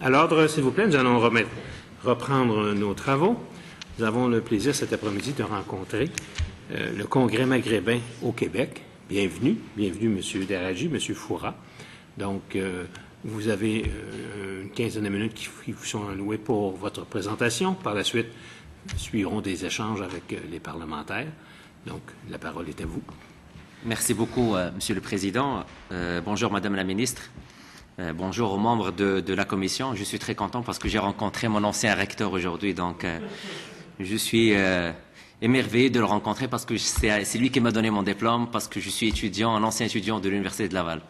À l'ordre, s'il vous plaît, nous allons reprendre nos travaux. Nous avons le plaisir cet après-midi de rencontrer le Congrès maghrébin au Québec. Bienvenue. Bienvenue, M. Daragi, M. Foura. Donc, vous avez une quinzaine de minutes qui vous sont allouées pour votre présentation. Par la suite, suivront des échanges avec les parlementaires. Donc, la parole est à vous. Merci beaucoup, Monsieur le Président. Bonjour, Madame la Ministre. Bonjour aux membres de la Commission. Je suis très content parce que j'ai rencontré mon ancien recteur aujourd'hui. Donc, je suis émerveillé de le rencontrer parce que c'est lui qui m'a donné mon diplôme, parce que je suis étudiant, un ancien étudiant de l'Université de Laval.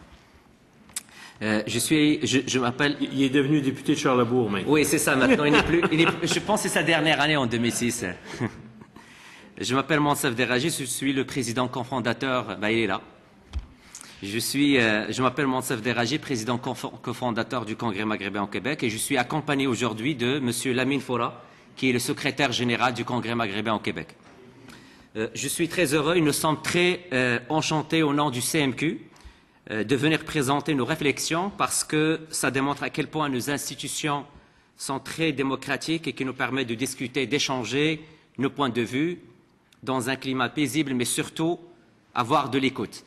Je m'appelle... Il est devenu député de Charlebourg maintenant. Oui, c'est ça, maintenant. Je pense que c'est sa dernière année en 2006. Je m'appelle Monsef Deragi, je suis le président cofondateur... il est là. Je m'appelle Monsef Deragi, président cofondateur du Congrès maghrébin au Québec, et je suis accompagné aujourd'hui de M. Lamine Foura, qui est le secrétaire général du Congrès maghrébin au Québec. Je suis très heureux et nous sommes très enchantés au nom du CMQ de venir présenter nos réflexions parce que ça démontre à quel point nos institutions sont très démocratiques et qui nous permettent de discuter, d'échanger nos points de vue dans un climat paisible, mais surtout avoir de l'écoute.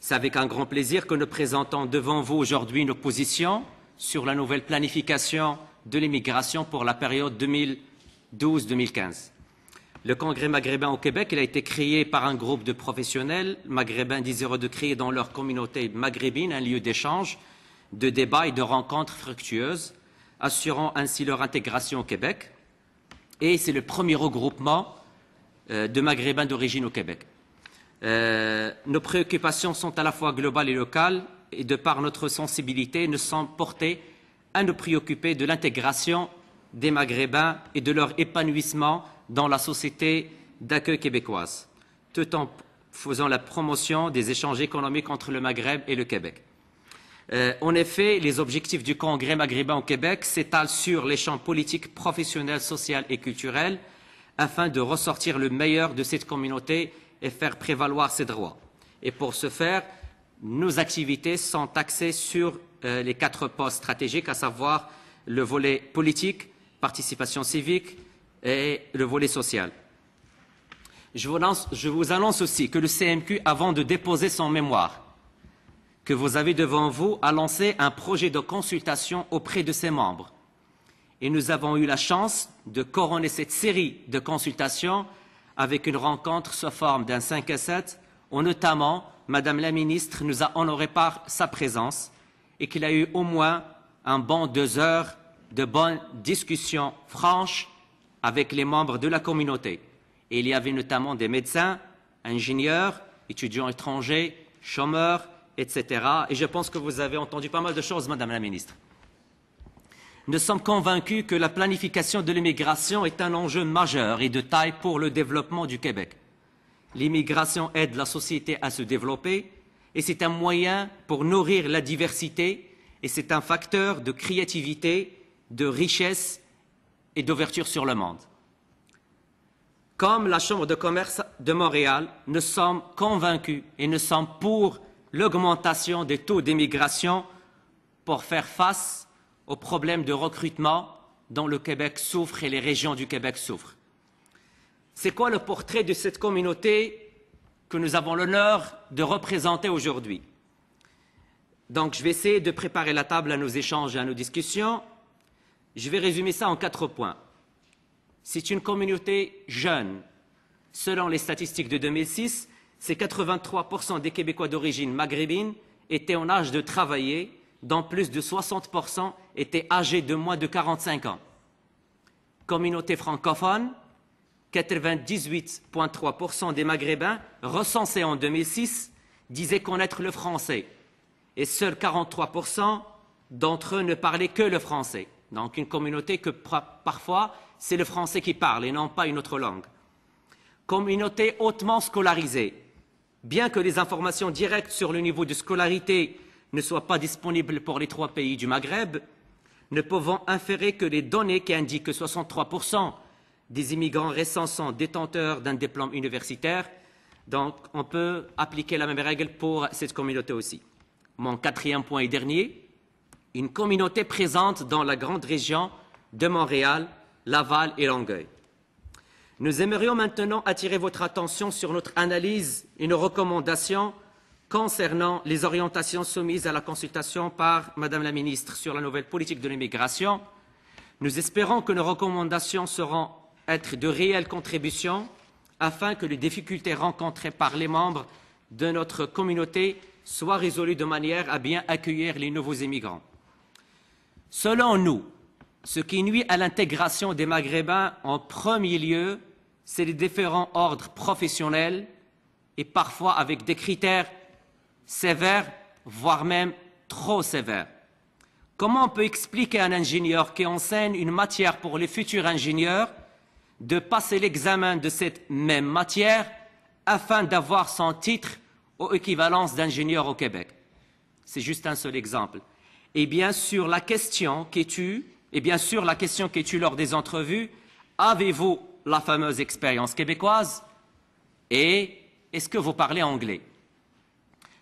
C'est avec un grand plaisir que nous présentons devant vous aujourd'hui nos positions sur la nouvelle planification de l'immigration pour la période 2012-2015. Le Congrès maghrébin au Québec, il a été créé par un groupe de professionnels maghrébins désireux de créer dans leur communauté maghrébine un lieu d'échange, de débat et de rencontres fructueuses, assurant ainsi leur intégration au Québec. Et c'est le premier regroupement de maghrébins d'origine au Québec. Nos préoccupations sont à la fois globales et locales, et de par notre sensibilité, nous sommes portés à nous préoccuper de l'intégration des Maghrébins et de leur épanouissement dans la société d'accueil québécoise, tout en faisant la promotion des échanges économiques entre le Maghreb et le Québec. En effet, les objectifs du Congrès maghrébin au Québec s'étalent sur les champs politiques, professionnels, sociaux et culturels, afin de ressortir le meilleur de cette communauté et faire prévaloir ses droits. Et pour ce faire, nos activités sont axées sur les 4 postes stratégiques, à savoir le volet politique, participation civique et le volet social. Je vous annonce aussi que le CMQ, avant de déposer son mémoire, que vous avez devant vous, a lancé un projet de consultation auprès de ses membres. Et nous avons eu la chance de couronner cette série de consultations avec une rencontre sous forme d'un 5 à 7, où notamment Madame la Ministre nous a honoré par sa présence et qu'il a eu au moins un bon 2 heures de bonnes discussions franches avec les membres de la communauté. Et il y avait notamment des médecins, ingénieurs, étudiants étrangers, chômeurs, etc. Et je pense que vous avez entendu pas mal de choses, Madame la Ministre. Nous sommes convaincus que la planification de l'immigration est un enjeu majeur et de taille pour le développement du Québec. L'immigration aide la société à se développer et c'est un moyen pour nourrir la diversité et c'est un facteur de créativité, de richesse et d'ouverture sur le monde. Comme la Chambre de commerce de Montréal, nous sommes convaincus et nous sommes pour l'augmentation des taux d'immigration pour faire face aux problèmes de recrutement dont le Québec souffre et les régions du Québec souffrent. C'est quoi le portrait de cette communauté que nous avons l'honneur de représenter aujourd'hui? Donc, je vais essayer de préparer la table à nos échanges et à nos discussions. Je vais résumer ça en 4 points. C'est une communauté jeune. Selon les statistiques de 2006, c'est 83% des Québécois d'origine maghrébine étaient en âge de travailler, dont plus de 60% étaient âgés de moins de 45 ans. Communauté francophone, 98,3% des Maghrébins recensés en 2006 disaient connaître le français et seuls 43% d'entre eux ne parlaient que le français. Donc une communauté que parfois c'est le français qui parle et non pas une autre langue. Communauté hautement scolarisée. Bien que les informations directes sur le niveau de scolarité ne soient pas disponibles pour les 3 pays du Maghreb, nous pouvons inférer que les données qui indiquent que 63% des immigrants récents sont détenteurs d'un diplôme universitaire, donc on peut appliquer la même règle pour cette communauté aussi. Mon 4e point et dernier, une communauté présente dans la grande région de Montréal, Laval et Longueuil. Nous aimerions maintenant attirer votre attention sur notre analyse et nos recommandations concernant les orientations soumises à la consultation par Madame la Ministre sur la nouvelle politique de l'immigration. Nous espérons que nos recommandations seront être de réelles contributions afin que les difficultés rencontrées par les membres de notre communauté soient résolues de manière à bien accueillir les nouveaux immigrants. Selon nous, ce qui nuit à l'intégration des Maghrébins en premier lieu, c'est les différents ordres professionnels et parfois avec des critères sévères, voire même trop sévères. Comment on peut expliquer à un ingénieur qui enseigne une matière pour les futurs ingénieurs de passer l'examen de cette même matière afin d'avoir son titre ou équivalence d'ingénieur au Québec? C'est juste un seul exemple. Et bien sûr, la question qui tue lors des entrevues, avez-vous la fameuse expérience québécoise et est-ce que vous parlez anglais?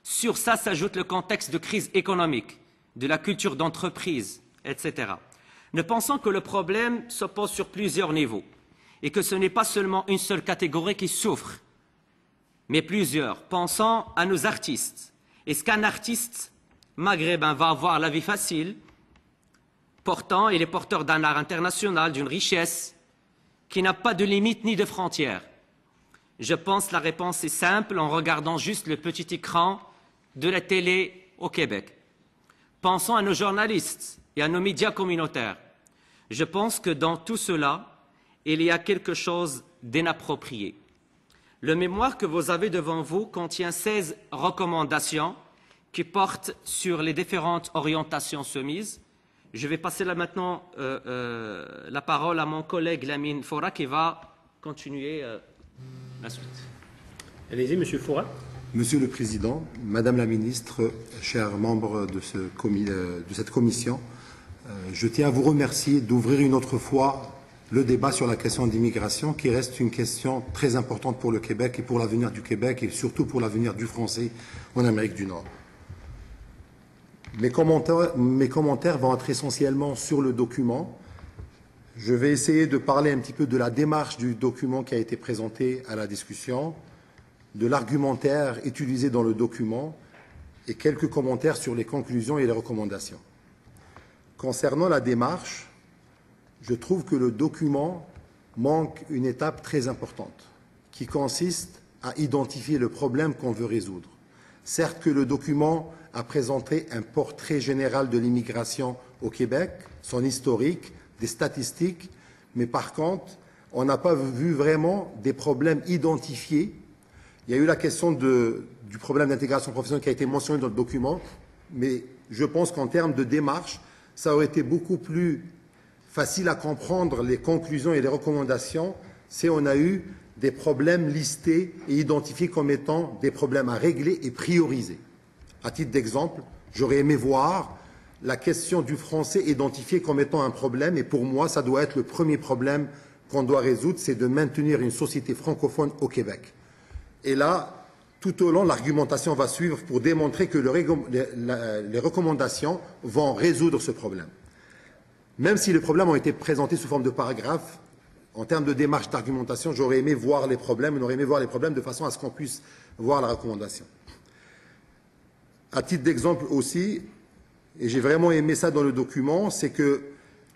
Sur ça s'ajoute le contexte de crise économique, de la culture d'entreprise, etc. Nous pensons que le problème se pose sur plusieurs niveaux et que ce n'est pas seulement une seule catégorie qui souffre, mais plusieurs. Pensons à nos artistes. Est-ce qu'un artiste maghrébin va avoir la vie facile? Pourtant, il est porteur d'un art international, d'une richesse qui n'a pas de limite ni de frontières. Je pense que la réponse est simple en regardant juste le petit écran de la télé au Québec. Pensons à nos journalistes et à nos médias communautaires. Je pense que dans tout cela, il y a quelque chose d'inapproprié. Le mémoire que vous avez devant vous contient 16 recommandations qui portent sur les différentes orientations soumises. Je vais passer là maintenant la parole à mon collègue Lamine Fora qui va continuer la suite. Allez-y, Monsieur Fora. Monsieur le Président, Madame la Ministre, chers membres de cette commission, je tiens à vous remercier d'ouvrir une autre fois le débat sur la question d'immigration qui reste une question très importante pour le Québec et pour l'avenir du Québec et surtout pour l'avenir du français en Amérique du Nord. Mes commentaires vont être essentiellement sur le document. Je vais essayer de parler un petit peu de la démarche du document qui a été présenté à la discussion, de l'argumentaire utilisé dans le document et quelques commentaires sur les conclusions et les recommandations. Concernant la démarche, je trouve que le document manque une étape très importante qui consiste à identifier le problème qu'on veut résoudre. Certes que le document a présenté un portrait général de l'immigration au Québec, son historique, des statistiques, mais par contre, on n'a pas vu vraiment des problèmes identifiés. Il y a eu la question du problème d'intégration professionnelle qui a été mentionné dans le document, mais je pense qu'en termes de démarche, ça aurait été beaucoup plus facile à comprendre les conclusions et les recommandations si on a eu des problèmes listés et identifiés comme étant des problèmes à régler et prioriser. À titre d'exemple, j'aurais aimé voir la question du français identifiée comme étant un problème, et pour moi, ça doit être le premier problème qu'on doit résoudre, c'est de maintenir une société francophone au Québec. Et là, tout au long, l'argumentation va suivre pour démontrer que les recommandations vont résoudre ce problème. Même si les problèmes ont été présentés sous forme de paragraphes, en termes de démarche d'argumentation, j'aurais aimé voir les problèmes, on aurait aimé voir les problèmes de façon à ce qu'on puisse voir la recommandation. À titre d'exemple aussi, et j'ai vraiment aimé ça dans le document, c'est que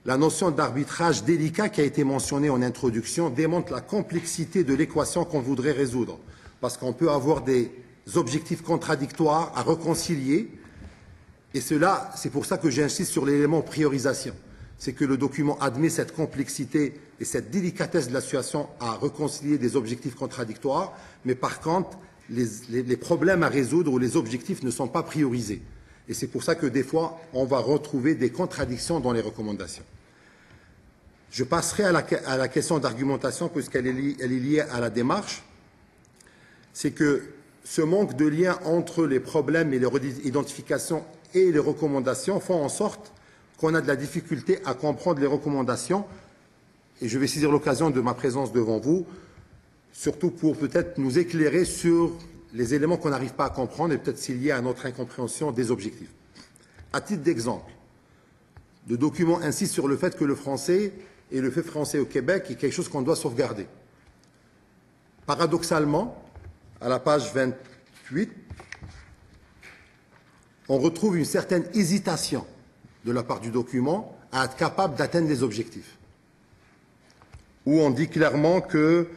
la notion d'arbitrage délicat qui a été mentionnée en introduction démontre la complexité de l'équation qu'on voudrait résoudre. Parce qu'on peut avoir des objectifs contradictoires à réconcilier, et cela, c'est pour ça que j'insiste sur l'élément priorisation. C'est que le document admet cette complexité et cette délicatesse de la situation à réconcilier des objectifs contradictoires, mais par contre, les problèmes à résoudre ou les objectifs ne sont pas priorisés. Et c'est pour ça que des fois, on va retrouver des contradictions dans les recommandations. Je passerai à la question d'argumentation puisqu'elle est liée à la démarche. C'est que ce manque de lien entre les problèmes et leur identification et les recommandations font en sorte qu'on a de la difficulté à comprendre les recommandations. Et je vais saisir l'occasion de ma présence devant vous, surtout pour peut-être nous éclairer sur les éléments qu'on n'arrive pas à comprendre et peut-être s'il y a à notre incompréhension des objectifs. À titre d'exemple, Le document insiste sur le fait que le français et le fait français au Québec est quelque chose qu'on doit sauvegarder. Paradoxalement, à la page 28, on retrouve une certaine hésitation de la part du document à être capable d'atteindre les objectifs. Où on dit clairement que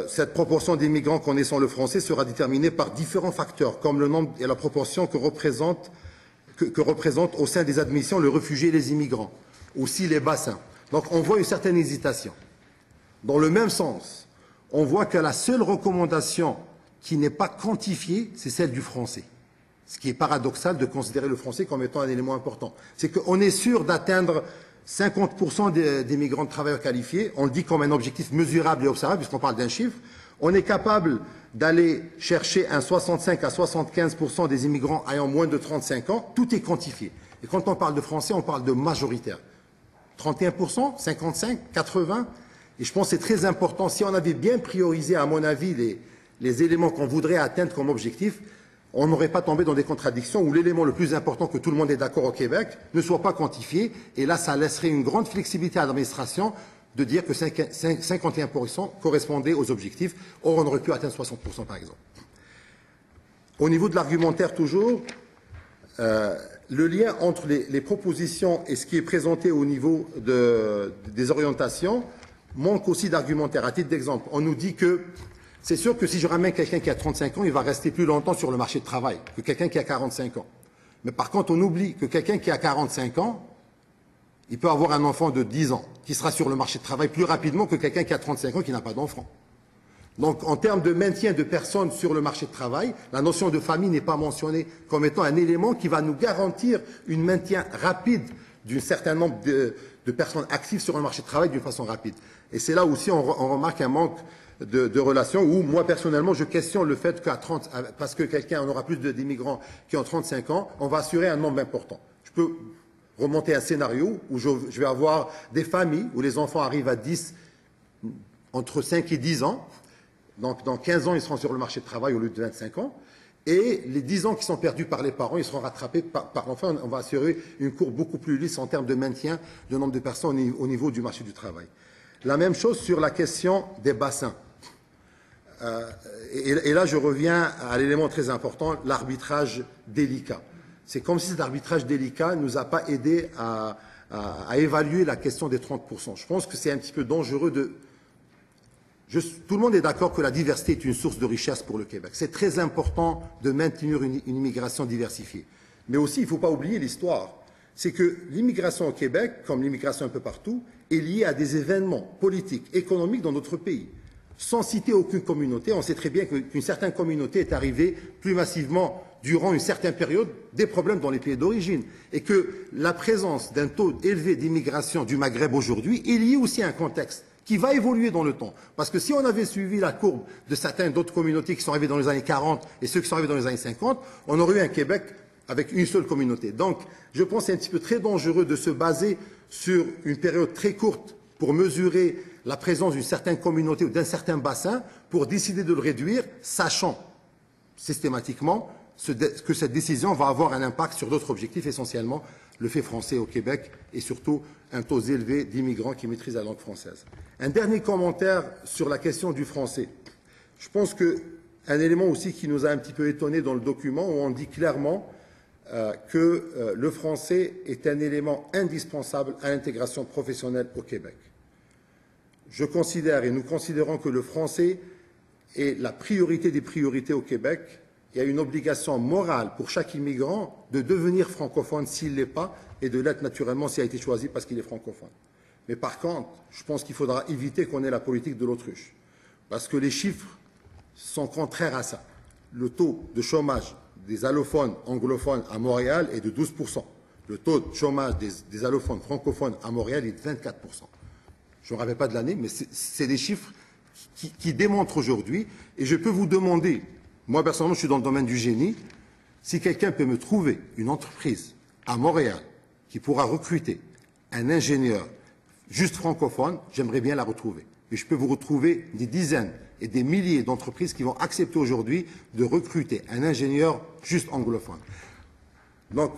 cette proportion d'immigrants connaissant le français sera déterminée par différents facteurs, comme le nombre et la proportion que représente au sein des admissions le réfugié et les immigrants, aussi les bassins. Donc on voit une certaine hésitation. Dans le même sens, on voit que la seule recommandation qui n'est pas quantifiée, c'est celle du français. Ce qui est paradoxal de considérer le français comme étant un élément important. C'est qu'on est sûr d'atteindre 50% des migrants de travailleurs qualifiés, on le dit comme un objectif mesurable et observable, puisqu'on parle d'un chiffre. On est capable d'aller chercher un 65 à 75% des immigrants ayant moins de 35 ans, tout est quantifié. Et quand on parle de français, on parle de majoritaire. 31%, 55%, 80%. Et je pense que c'est très important, si on avait bien priorisé, à mon avis, les éléments qu'on voudrait atteindre comme objectif, on n'aurait pas tombé dans des contradictions où l'élément le plus important que tout le monde est d'accord au Québec ne soit pas quantifié. Et là, ça laisserait une grande flexibilité à l'administration de dire que 51% correspondait aux objectifs. Or, on aurait pu atteindre 60% par exemple. Au niveau de l'argumentaire toujours, le lien entre les propositions et ce qui est présenté au niveau des orientations manque aussi d'argumentaire. À titre d'exemple, on nous dit que c'est sûr que si je ramène quelqu'un qui a 35 ans, il va rester plus longtemps sur le marché de travail que quelqu'un qui a 45 ans. Mais par contre, on oublie que quelqu'un qui a 45 ans, il peut avoir un enfant de 10 ans qui sera sur le marché de travail plus rapidement que quelqu'un qui a 35 ans qui n'a pas d'enfant. Donc, en termes de maintien de personnes sur le marché de travail, la notion de famille n'est pas mentionnée comme étant un élément qui va nous garantir un maintien rapide d'un certain nombre de personnes actives sur le marché de travail d'une façon rapide. Et c'est là aussi on remarque un manque de relations où, moi, personnellement, je questionne le fait parce que on aura plus d'immigrants qui ont 35 ans, on va assurer un nombre important. Je peux remonter un scénario où je vais avoir des familles où les enfants arrivent à entre 5 et 10 ans. Donc, dans 15 ans, ils seront sur le marché de travail au lieu de 25 ans. Et les 10 ans qui sont perdus par les parents, ils seront rattrapés enfin, on va assurer une courbe beaucoup plus lisse en termes de maintien du nombre de personnes au niveau du marché du travail. La même chose sur la question des bassins. Et là, je reviens à l'élément très important, l'arbitrage délicat. C'est comme si cet arbitrage délicat ne nous a pas aidé à évaluer la question des 30%. Je pense que c'est un petit peu dangereux tout le monde est d'accord que la diversité est une source de richesse pour le Québec. C'est très important de maintenir une immigration diversifiée. Mais aussi, il ne faut pas oublier l'histoire. C'est que l'immigration au Québec, comme l'immigration un peu partout, est liée à des événements politiques, économiques dans notre pays. Sans citer aucune communauté, on sait très bien qu'une certaine communauté est arrivée plus massivement durant une certaine période des problèmes dans les pays d'origine. Et que la présence d'un taux élevé d'immigration du Maghreb aujourd'hui est liée aussi à un contexte qui va évoluer dans le temps. Parce que si on avait suivi la courbe de certaines d'autres communautés qui sont arrivées dans les années 40 et ceux qui sont arrivés dans les années 50, on aurait eu un Québec avec une seule communauté. Donc, je pense que c'est un petit peu très dangereux de se baser sur une période très courte pour mesurer la présence d'une certaine communauté ou d'un certain bassin pour décider de le réduire, sachant systématiquement que cette décision va avoir un impact sur d'autres objectifs, essentiellement le fait français au Québec et surtout un taux élevé d'immigrants qui maîtrisent la langue française. Un dernier commentaire sur la question du français. Je pense qu'un élément aussi qui nous a un petit peu étonnés dans le document, où on dit clairement que le français est un élément indispensable à l'intégration professionnelle au Québec. Je considère et nous considérons que le français est la priorité des priorités au Québec. Il y a une obligation morale pour chaque immigrant de devenir francophone s'il ne l'est pas et de l'être naturellement s'il a été choisi parce qu'il est francophone. Mais par contre, je pense qu'il faudra éviter qu'on ait la politique de l'autruche. Parce que les chiffres sont contraires à ça. Le taux de chômage des allophones anglophones à Montréal est de 12%. Le taux de chômage des allophones francophones à Montréal est de 24%. Je ne me rappelle pas de l'année, mais c'est des chiffres qui démontrent aujourd'hui. Et je peux vous demander, moi personnellement je suis dans le domaine du génie, si quelqu'un peut me trouver une entreprise à Montréal qui pourra recruter un ingénieur juste francophone, j'aimerais bien la retrouver. Et je peux vous retrouver des dizaines et des milliers d'entreprises qui vont accepter aujourd'hui de recruter un ingénieur juste anglophone. Donc,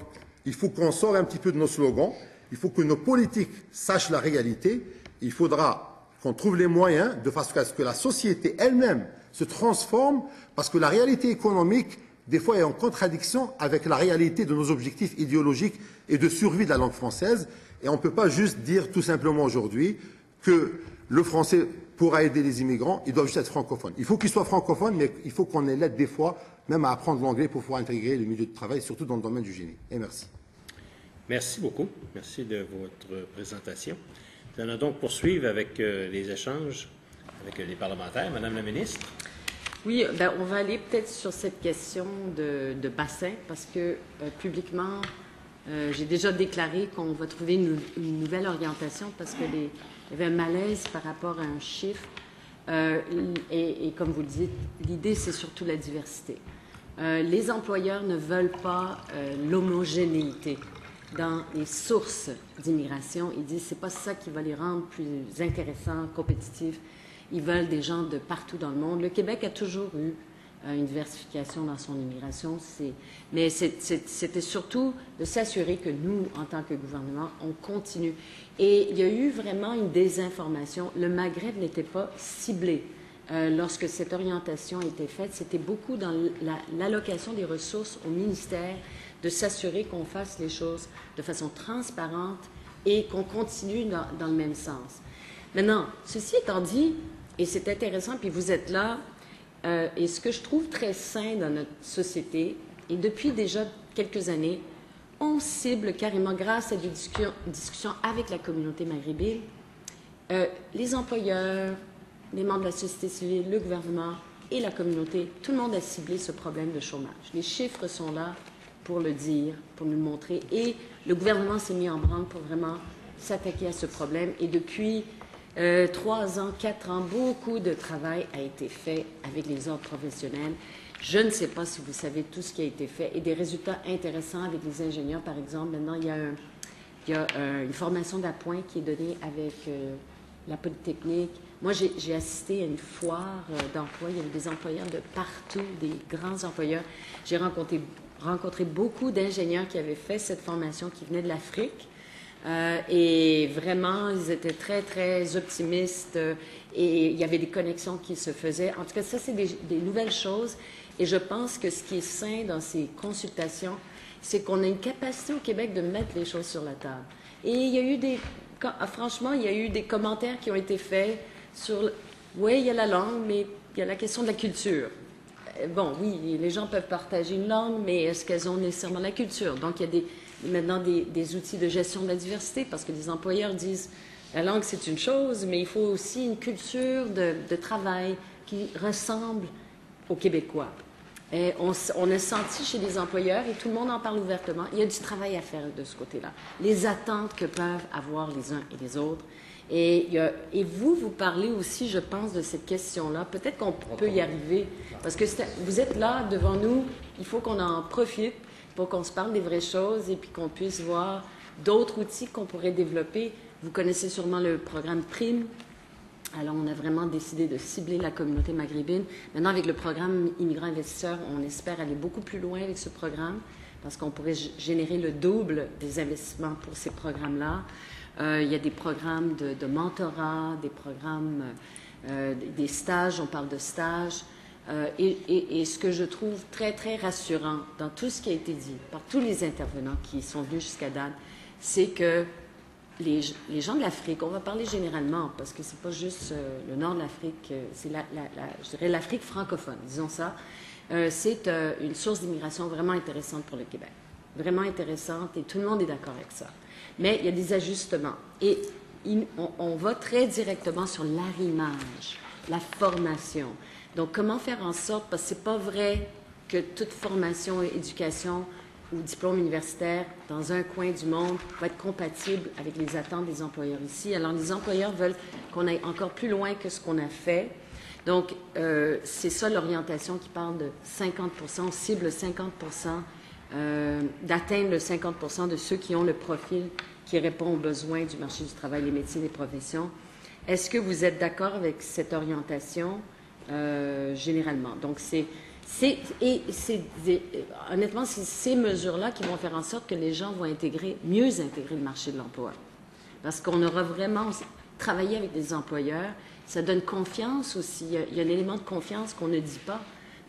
il faut qu'on sorte un petit peu de nos slogans Il faut que nos politiques sachent la réalité. Il faudra qu'on trouve les moyens de façon à ce que la société elle-même se transforme, parce que la réalité économique, des fois, est en contradiction avec la réalité de nos objectifs idéologiques et de survie de la langue française. Et on ne peut pas juste dire tout simplement aujourd'hui que le français pourra aider les immigrants, ils doivent juste être francophones. Il faut qu'ils soient francophones, mais il faut qu'on ait l'aide des fois, même à apprendre l'anglais pour pouvoir intégrer le milieu de travail, surtout dans le domaine du génie. Et merci. Merci beaucoup. Merci de votre présentation. Nous allons donc poursuivre avec les échanges avec les parlementaires. Madame la ministre. Oui, ben, on va aller peut-être sur cette question de bassin, parce que publiquement, j'ai déjà déclaré qu'on va trouver une nouvelle orientation, parce qu'il y avait un malaise par rapport à un chiffre. Et comme vous le dites, l'idée, c'est surtout la diversité. Les employeurs ne veulent pas l'homogénéité dans les sources d'immigration. Ils disent que ce n'est pas ça qui va les rendre plus intéressants, compétitifs. Ils veulent des gens de partout dans le monde. Le Québec a toujours eu une diversification dans son immigration, mais c'était surtout de s'assurer que nous, en tant que gouvernement, on continue. Et il y a eu vraiment une désinformation. Le Maghreb n'était pas ciblé. Lorsque cette orientation a été faite, c'était beaucoup dans l'allocation des ressources au ministère, de s'assurer qu'on fasse les choses de façon transparente et qu'on continue dans le même sens. Maintenant, ceci étant dit, et c'est intéressant, puis vous êtes là, et ce que je trouve très sain dans notre société, et depuis déjà quelques années, on cible carrément, grâce à des discussions avec la communauté maghrébine, les employeurs, les membres de la société civile, le gouvernement et la communauté, tout le monde a ciblé ce problème de chômage. Les chiffres sont là pour le dire, pour nous le montrer, et le gouvernement s'est mis en branle pour vraiment s'attaquer à ce problème, et depuis 3 ans, 4 ans, beaucoup de travail a été fait avec les ordres professionnels. Je ne sais pas si vous savez tout ce qui a été fait et des résultats intéressants avec les ingénieurs, par exemple. Maintenant, il y a une formation d'appoint qui est donnée avec la Polytechnique. Moi, j'ai assisté à une foire d'emploi. Il y avait des employeurs de partout, des grands employeurs. J'ai rencontré beaucoup d'ingénieurs qui avaient fait cette formation, qui venaient de l'Afrique. Et vraiment, ils étaient très, très optimistes et il y avait des connexions qui se faisaient. En tout cas, ça, c'est des nouvelles choses. Et je pense que ce qui est sain dans ces consultations, c'est qu'on a une capacité au Québec de mettre les choses sur la table. Et il y a eu franchement, il y a eu des commentaires qui ont été faits sur, oui, il y a la langue, mais il y a la question de la culture. Bon, oui, les gens peuvent partager une langue, mais est-ce qu'elles ont nécessairement la culture? Donc, il y a maintenant des outils de gestion de la diversité, parce que les employeurs disent la langue, c'est une chose, mais il faut aussi une culture de travail qui ressemble aux Québécois. Et on a senti chez les employeurs, et tout le monde en parle ouvertement, il y a du travail à faire de ce côté-là. Les attentes que peuvent avoir les uns et les autres. Et vous parlez aussi, je pense, de cette question-là. Peut-être qu'on peut y arriver, parce que vous êtes là devant nous, il faut qu'on en profite pour qu'on se parle des vraies choses et puis qu'on puisse voir d'autres outils qu'on pourrait développer. Vous connaissez sûrement le programme PRIME. Alors, on a vraiment décidé de cibler la communauté maghrébine. Maintenant, avec le programme Immigrants Investisseurs, on espère aller beaucoup plus loin avec ce programme parce qu'on pourrait générer le double des investissements pour ces programmes-là. Il y a des programmes de mentorat, des programmes, des stages, on parle de stages. Et ce que je trouve très, très rassurant dans tout ce qui a été dit par tous les intervenants qui sont venus jusqu'à date, c'est que les gens de l'Afrique, on va parler généralement, parce que c'est pas juste le nord de l'Afrique, c'est je dirais l'Afrique francophone, disons ça, c'est une source d'immigration vraiment intéressante pour le Québec. Vraiment intéressante, et tout le monde est d'accord avec ça. Mais il y a des ajustements. Et on va très directement sur l'arrimage, la formation. Donc, comment faire en sorte, parce que c'est pas vrai que toute formation et éducation ou diplôme universitaire dans un coin du monde va être compatible avec les attentes des employeurs ici. Alors, les employeurs veulent qu'on aille encore plus loin que ce qu'on a fait. Donc, c'est ça l'orientation qui parle de 50 %, on cible 50 %, d'atteindre le 50 % de ceux qui ont le profil qui répond aux besoins du marché du travail, les métiers, les professions. Est-ce que vous êtes d'accord avec cette orientation généralement? Donc, Honnêtement, c'est ces mesures-là qui vont faire en sorte que les gens vont mieux intégrer le marché de l'emploi. Parce qu'on aura vraiment travaillé avec des employeurs. Ça donne confiance aussi. Il y a un élément de confiance qu'on ne dit pas.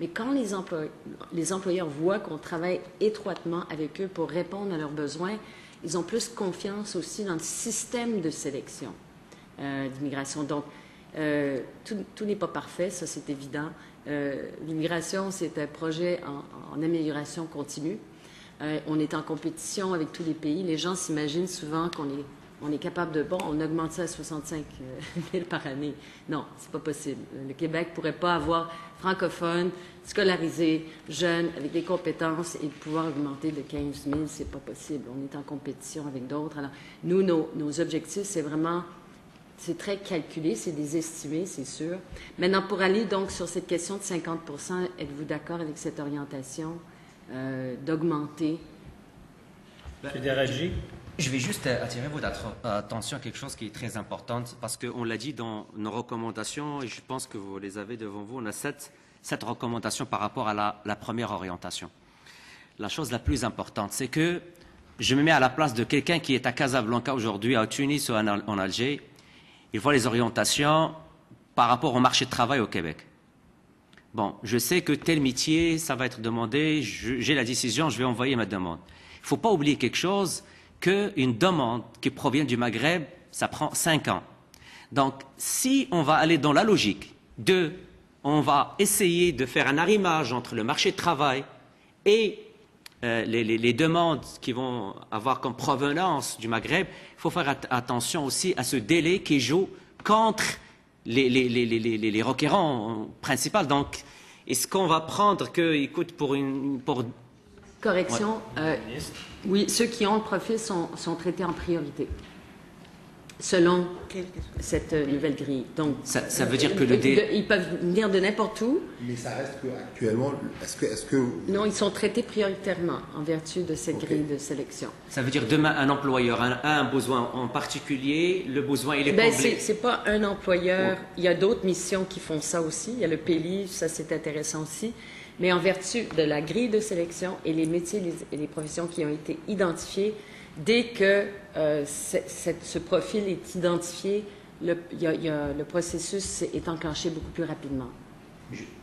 Mais quand les employeurs voient qu'on travaille étroitement avec eux pour répondre à leurs besoins, ils ont plus confiance aussi dans le système de sélection d'immigration. Donc, tout n'est pas parfait, ça c'est évident. L'immigration, c'est un projet en amélioration continue. On est en compétition avec tous les pays. Les gens s'imaginent souvent qu'on est capable de, on augmente ça à 65 000 par année. Non, c'est pas possible. Le Québec ne pourrait pas avoir francophones, scolarisés, jeunes, avec des compétences et de pouvoir augmenter de 15 000, c'est pas possible. On est en compétition avec d'autres. Alors, nous, nos objectifs, c'est très calculé, c'est des estimés, c'est sûr. Maintenant, pour aller donc sur cette question de 50 %, êtes-vous d'accord avec cette orientation d'augmenter? M. Deragi? Je vais juste attirer votre attention à quelque chose qui est très important, parce qu'on l'a dit dans nos recommandations, et je pense que vous les avez devant vous. On a sept recommandations par rapport à la première orientation. La chose la plus importante, c'est que je me mets à la place de quelqu'un qui est à Casablanca aujourd'hui, à Tunis ou en Alger. Il voit les orientations par rapport au marché de travail au Québec. Bon, je sais que tel métier, ça va être demandé, j'ai la décision, je vais envoyer ma demande. Il ne faut pas oublier quelque chose, qu'une demande qui provient du Maghreb, ça prend 5 ans. Donc, si on va aller dans la logique on va essayer de faire un arrimage entre le marché de travail et les demandes qui vont avoir comme provenance du Maghreb, il faut faire attention aussi à ce délai qui joue contre les requérants principaux. Donc, est-ce qu'on va prendre que, écoute, pour Correction. Oui, ceux qui ont le profil sont traités en priorité, selon cette nouvelle grille. Donc, ça veut dire que le délai... Ils peuvent venir de n'importe où. Mais ça reste qu'actuellement, est-ce que... Non, ils sont traités prioritairement en vertu de cette grille de sélection. Ça veut dire demain, un employeur a un besoin en particulier, le besoin, il est comblé. C'est pas un employeur. Il y a d'autres missions qui font ça aussi. Il y a le PELI, ça c'est intéressant aussi. Mais en vertu de la grille de sélection et les métiers et les professions qui ont été identifiés, dès que ce profil est identifié, le processus est enclenché beaucoup plus rapidement.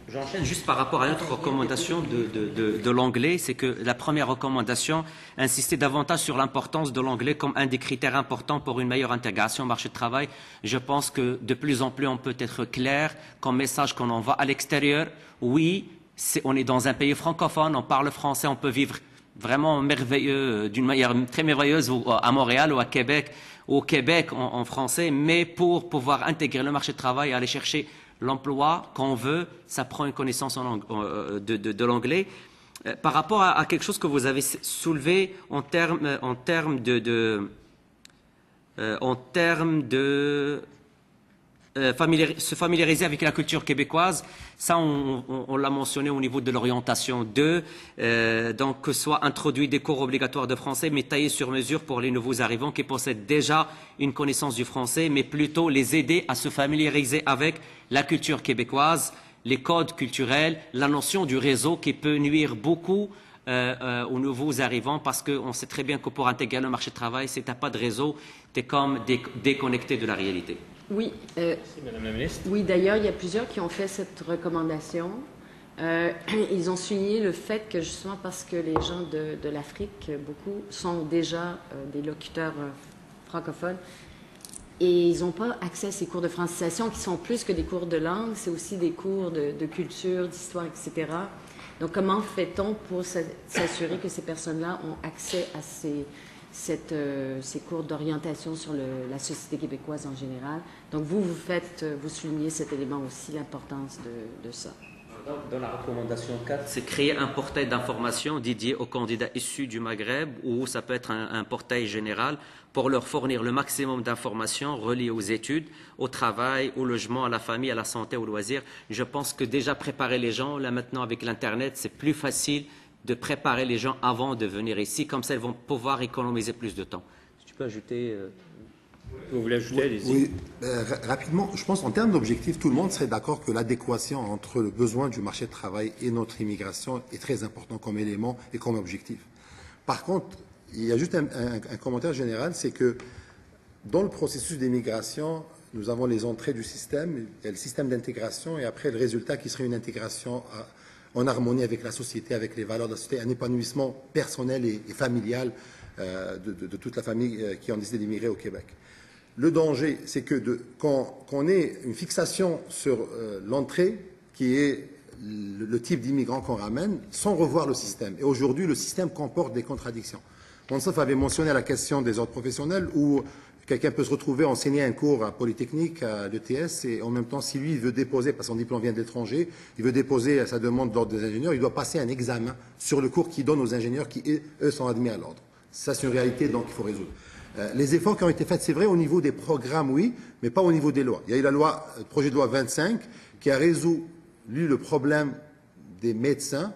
J'enchaîne juste par rapport à notre recommandation de l'anglais, c'est que la première recommandation insistait davantage sur l'importance de l'anglais comme un des critères importants pour une meilleure intégration au marché de travail. Je pense que de plus en plus on peut être clair comme message qu'on envoie à l'extérieur. Oui, on est dans un pays francophone, on parle français, on peut vivre vraiment merveilleux, d'une manière très merveilleuse à Montréal ou à Québec, ou au Québec en français, mais pour pouvoir intégrer le marché de travail et aller chercher l'emploi qu'on veut, ça prend une connaissance de l'anglais. Par rapport à quelque chose que vous avez soulevé en termes de se familiariser avec la culture québécoise, ça on l'a mentionné au niveau de l'orientation 2, donc que soit introduit des cours obligatoires de français, mais taillés sur mesure pour les nouveaux arrivants qui possèdent déjà une connaissance du français, mais plutôt les aider à se familiariser avec la culture québécoise, les codes culturels, la notion du réseau qui peut nuire beaucoup aux nouveaux arrivants, parce qu'on sait très bien que pour intégrer le marché de travail, si tu n'as pas de réseau, tu es comme déconnecté de la réalité. Oui. Merci, Madame la ministre. Oui, d'ailleurs, il y a plusieurs qui ont fait cette recommandation. Ils ont souligné le fait que, justement, parce que les gens de l'Afrique, beaucoup, sont déjà des locuteurs francophones, et ils n'ont pas accès à ces cours de francisation qui sont plus que des cours de langue, c'est aussi des cours de culture, d'histoire, etc. Donc, comment fait-on pour s'assurer que ces personnes-là ont accès à ces cours d'orientation sur la société québécoise en général? Donc, vous soulignez cet élément aussi, l'importance de ça. Dans la recommandation 4, c'est créer un portail d'information dédié aux candidats issus du Maghreb, ou ça peut être un portail général, pour leur fournir le maximum d'informations reliées aux études, au travail, au logement, à la famille, à la santé, aux loisirs. Je pense que déjà préparer les gens, là maintenant avec l'Internet, c'est plus facile de préparer les gens avant de venir ici. Comme ça, ils vont pouvoir économiser plus de temps. Si tu peux ajouter... Vous voulez ajouter, allez-y. Oui, rapidement, je pense en termes d'objectifs, tout le monde serait d'accord que l'adéquation entre le besoin du marché de travail et notre immigration est très important comme élément et comme objectif. Par contre, il y a juste un commentaire général, c'est que dans le processus d'immigration, nous avons les entrées du système, il y a le système d'intégration et après le résultat qui serait une intégration en harmonie avec la société, avec les valeurs de la société, un épanouissement personnel et familial de toute la famille qui ont décidé d'immigrer au Québec. Le danger, c'est que qu'on ait une fixation sur l'entrée qui est le type d'immigrant qu'on ramène sans revoir le système. Et aujourd'hui, le système comporte des contradictions. Monsef avait mentionné la question des ordres professionnels où quelqu'un peut se retrouver à enseigner un cours à Polytechnique, à l'ETS, et en même temps, si lui veut déposer, parce que son diplôme vient de l'étranger, il veut déposer sa demande d'ordre des ingénieurs, il doit passer un examen sur le cours qu'il donne aux ingénieurs qui, eux, sont admis à l'ordre. Ça, c'est une réalité, donc il faut résoudre. Les efforts qui ont été faits, c'est vrai, au niveau des programmes, oui, mais pas au niveau des lois. Il y a eu le projet de loi 25 qui a résolu le problème des médecins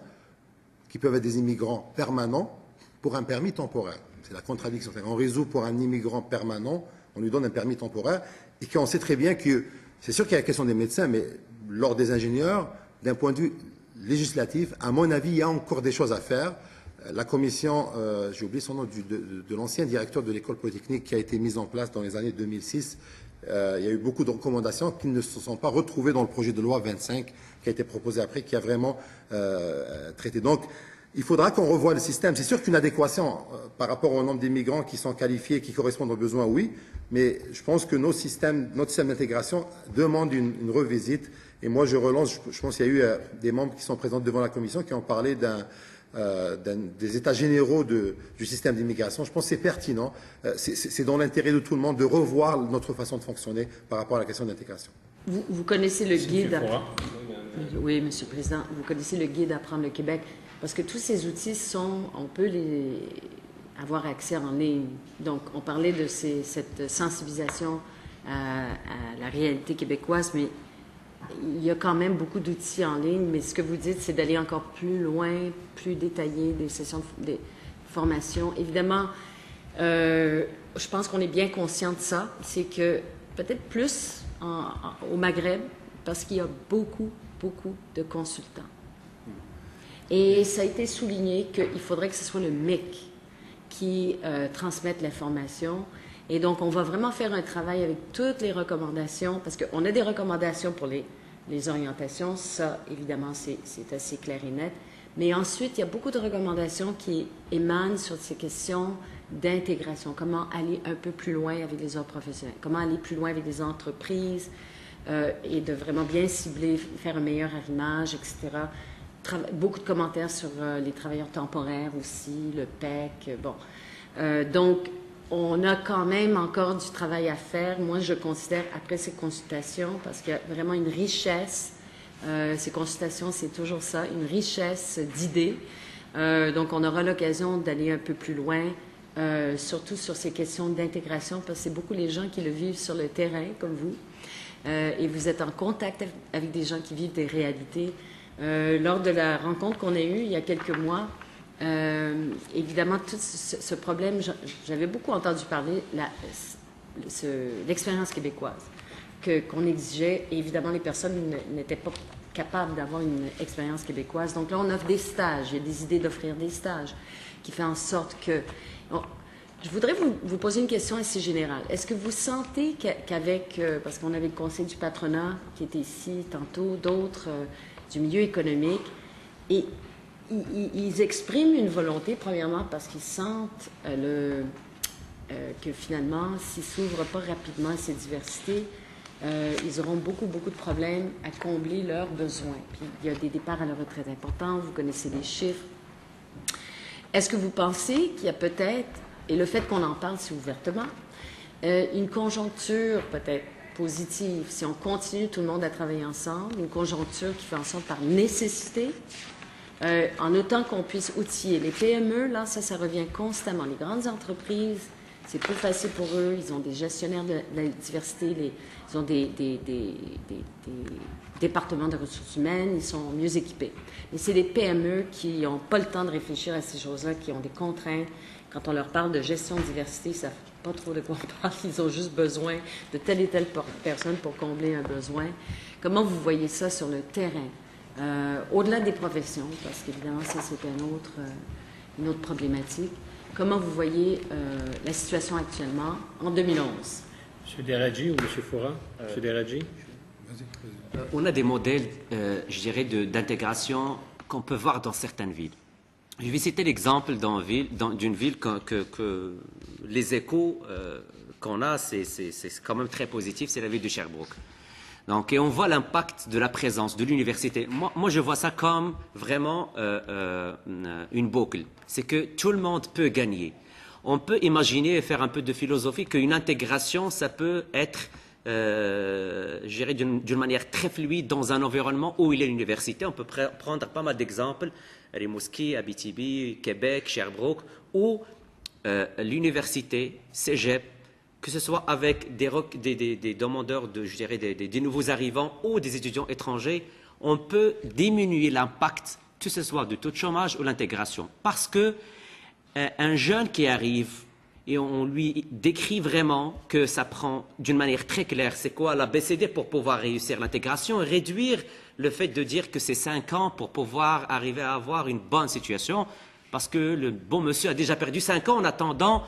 qui peuvent être des immigrants permanents pour un permis temporaire. C'est la contradiction. On résout pour un immigrant permanent, on lui donne un permis temporaire, et qu'on sait très bien que, c'est sûr qu'il y a la question des médecins, mais lors des ingénieurs, d'un point de vue législatif, à mon avis, il y a encore des choses à faire. La commission, j'ai oublié son nom, de l'ancien directeur de l'école polytechnique qui a été mise en place dans les années 2006. Il y a eu beaucoup de recommandations qui ne se sont pas retrouvées dans le projet de loi 25 qui a été proposé après, qui a vraiment traité. Donc, il faudra qu'on revoie le système. C'est sûr qu'une adéquation par rapport au nombre d'immigrants qui sont qualifiés, qui correspondent aux besoins, oui, mais je pense que notre système d'intégration demande une revisite. Et moi, je relance, je pense qu'il y a eu des membres qui sont présents devant la commission qui ont parlé des états généraux du système d'immigration. Je pense que c'est pertinent. C'est dans l'intérêt de tout le monde de revoir notre façon de fonctionner par rapport à la question d'intégration. Vous connaissez le guide... Oui, Monsieur le Président, vous connaissez le guide Apprendre le Québec, parce que tous ces outils on peut les avoir accès en ligne. Donc, on parlait de cette sensibilisation à la réalité québécoise, mais il y a quand même beaucoup d'outils en ligne, mais ce que vous dites, c'est d'aller encore plus loin, plus détaillé, des sessions de formation. Évidemment, je pense qu'on est bien conscient de ça, c'est que peut-être plus au Maghreb, parce qu'il y a beaucoup de consultants. Et ça a été souligné qu'il faudrait que ce soit le MIC qui transmette l'information. Et donc, on va vraiment faire un travail avec toutes les recommandations, parce qu'on a des recommandations pour les orientations. Ça, évidemment, c'est assez clair et net. Mais ensuite, il y a beaucoup de recommandations qui émanent sur ces questions d'intégration. Comment aller un peu plus loin avec les ordres professionnels? Comment aller plus loin avec les entreprises et de vraiment bien cibler, faire un meilleur arrimage, etc. Beaucoup de commentaires sur les travailleurs temporaires aussi, le PEC. Bon. Donc, on a quand même encore du travail à faire. Moi, je considère, après ces consultations, parce qu'il y a vraiment une richesse, ces consultations, c'est toujours ça, une richesse d'idées. Donc, on aura l'occasion d'aller un peu plus loin, surtout sur ces questions d'intégration, parce que c'est beaucoup les gens qui le vivent sur le terrain, comme vous. Et vous êtes en contact avec des gens qui vivent des réalités. Lors de la rencontre qu'on a eue il y a quelques mois, évidemment, tout ce problème, j'avais beaucoup entendu parler l'expérience québécoise qu'on exigeait. Et évidemment, les personnes n'étaient pas capables d'avoir une expérience québécoise. Donc là, on offre des stages. Il y a des idées d'offrir des stages qui fait en sorte que... Je voudrais vous poser une question assez générale. Est-ce que vous sentez qu'avec... parce qu'on avait le conseil du patronat qui était ici tantôt, d'autres du milieu économique, et ils expriment une volonté, premièrement, parce qu'ils sentent que finalement, s'ils ne s'ouvrent pas rapidement à cette diversité, ils auront beaucoup de problèmes à combler leurs besoins. Puis il y a des départs à la retraite importants, vous connaissez les chiffres. Est-ce que vous pensez qu'il y a peut-être, et le fait qu'on en parle si ouvertement, une conjoncture peut-être positive, si on continue tout le monde à travailler ensemble, une conjoncture qui fait en sorte par nécessité, en autant qu'on puisse outiller les PME, là, ça revient constamment. Les grandes entreprises C'est plus facile pour eux. Ils ont des gestionnaires de la diversité, ils ont des départements de ressources humaines, ils sont mieux équipés. Mais c'est des PME qui n'ont pas le temps de réfléchir à ces choses-là, qui ont des contraintes. Quand on leur parle de gestion de diversité, ils ne savent pas trop de quoi on parle. Ils ont juste besoin de telle et telle personne pour combler un besoin. Comment vous voyez ça sur le terrain? Au-delà des professions, parce qu'évidemment, ça, c'est une autre problématique. Comment vous voyez la situation actuellement en 2011? M. Deradji ou M. Foura? M. Deradji? On a des modèles, je dirais, d'intégration qu'on peut voir dans certaines villes. Je vais citer l'exemple d'une ville que les échos qu'on a, c'est quand même très positif, c'est la ville de Sherbrooke. Donc, et on voit l'impact de la présence de l'université. Moi, je vois ça comme vraiment une boucle. C'est que tout le monde peut gagner. On peut imaginer et faire un peu de philosophie qu'une intégration, ça peut être géré d'une manière très fluide dans un environnement où il y a l'université. On peut prendre pas mal d'exemples, Rimouski, Abitibi, Québec, Sherbrooke, où l'université, cégep, que ce soit avec des demandeurs, je dirais des nouveaux arrivants ou des étudiants étrangers, on peut diminuer l'impact, que ce soit du taux de chômage ou l'intégration. Parce que un jeune qui arrive, et on lui décrit vraiment que ça prend d'une manière très claire, c'est quoi l'ABCD pour pouvoir réussir l'intégration, et réduire le fait de dire que c'est 5 ans pour pouvoir arriver à avoir une bonne situation, parce que le bon monsieur a déjà perdu 5 ans en attendant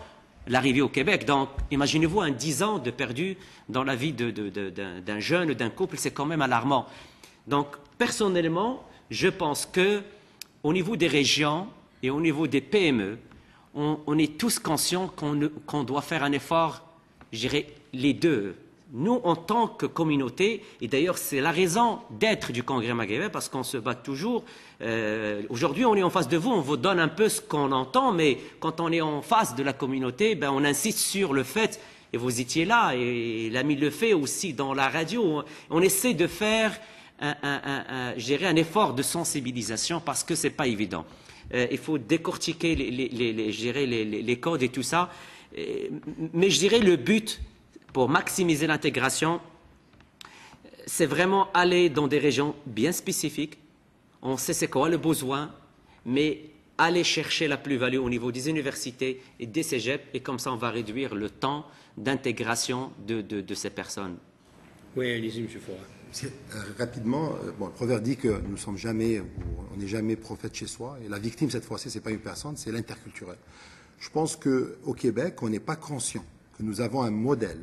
l'arrivée au Québec. Donc, imaginez-vous un 10 ans de perdu dans la vie d'un jeune ou d'un couple, c'est quand même alarmant. Donc, personnellement, je pense qu'au niveau des régions et au niveau des PME, on est tous conscients qu'on doit faire un effort, je dirais, les deux. Nous, en tant que communauté, et d'ailleurs c'est la raison d'être du Congrès maghrébin, parce qu'on se bat toujours. Aujourd'hui, on est en face de vous, on vous donne un peu ce qu'on entend, mais quand on est en face de la communauté, ben, on insiste sur le fait, et vous étiez là, et l'ami le fait aussi dans la radio, on essaie de faire je dirais, un effort de sensibilisation, parce que ce n'est pas évident. Il faut décortiquer les codes et tout ça. Mais je dirais le but, pour maximiser l'intégration, c'est vraiment aller dans des régions bien spécifiques. On sait c'est quoi le besoin, mais aller chercher la plus-value au niveau des universités et des cégeps, et comme ça on va réduire le temps d'intégration de ces personnes. Oui, allez-y, M. Foura. Rapidement, bon, le proverbe dit que nous sommes jamais, on n'est jamais prophète chez soi, et la victime cette fois-ci, c'est pas une personne, c'est l'interculturel. Je pense qu'au Québec, on n'est pas conscient que nous avons un modèle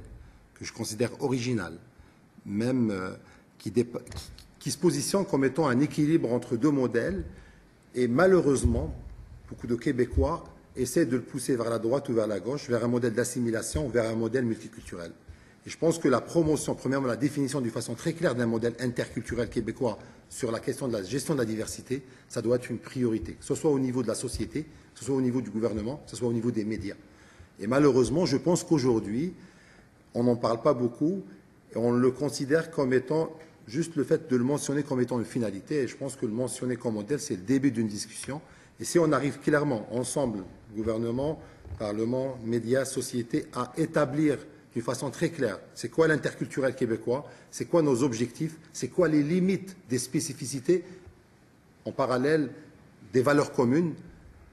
que je considère original, même qui se positionne comme étant un équilibre entre deux modèles, et malheureusement, beaucoup de Québécois essaient de le pousser vers la droite ou vers la gauche, vers un modèle d'assimilation ou vers un modèle multiculturel. Et je pense que la promotion, premièrement, la définition d'une façon très claire d'un modèle interculturel québécois sur la question de la gestion de la diversité, ça doit être une priorité, que ce soit au niveau de la société, que ce soit au niveau du gouvernement, que ce soit au niveau des médias. Et malheureusement, je pense qu'aujourd'hui, on n'en parle pas beaucoup et on le considère comme étant juste le fait de le mentionner comme étant une finalité. Et je pense que le mentionner comme modèle, c'est le début d'une discussion. Et si on arrive clairement, ensemble, gouvernement, parlement, médias, société, à établir d'une façon très claire, c'est quoi l'interculturel québécois, c'est quoi nos objectifs, c'est quoi les limites des spécificités, en parallèle des valeurs communes,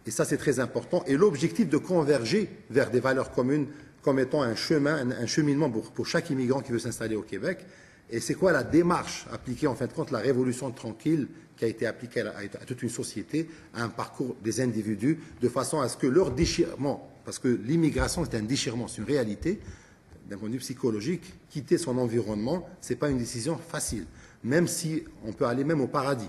et ça c'est très important, et l'objectif de converger vers des valeurs communes comme étant un chemin, un cheminement pour chaque immigrant qui veut s'installer au Québec, et c'est quoi la démarche appliquée en fin de compte, la révolution tranquille qui a été appliquée à toute une société, à un parcours des individus, de façon à ce que leur déchirement, parce que l'immigration c'est un déchirement, c'est une réalité, d'un point de vue psychologique, quitter son environnement, ce n'est pas une décision facile, même si on peut aller même au paradis.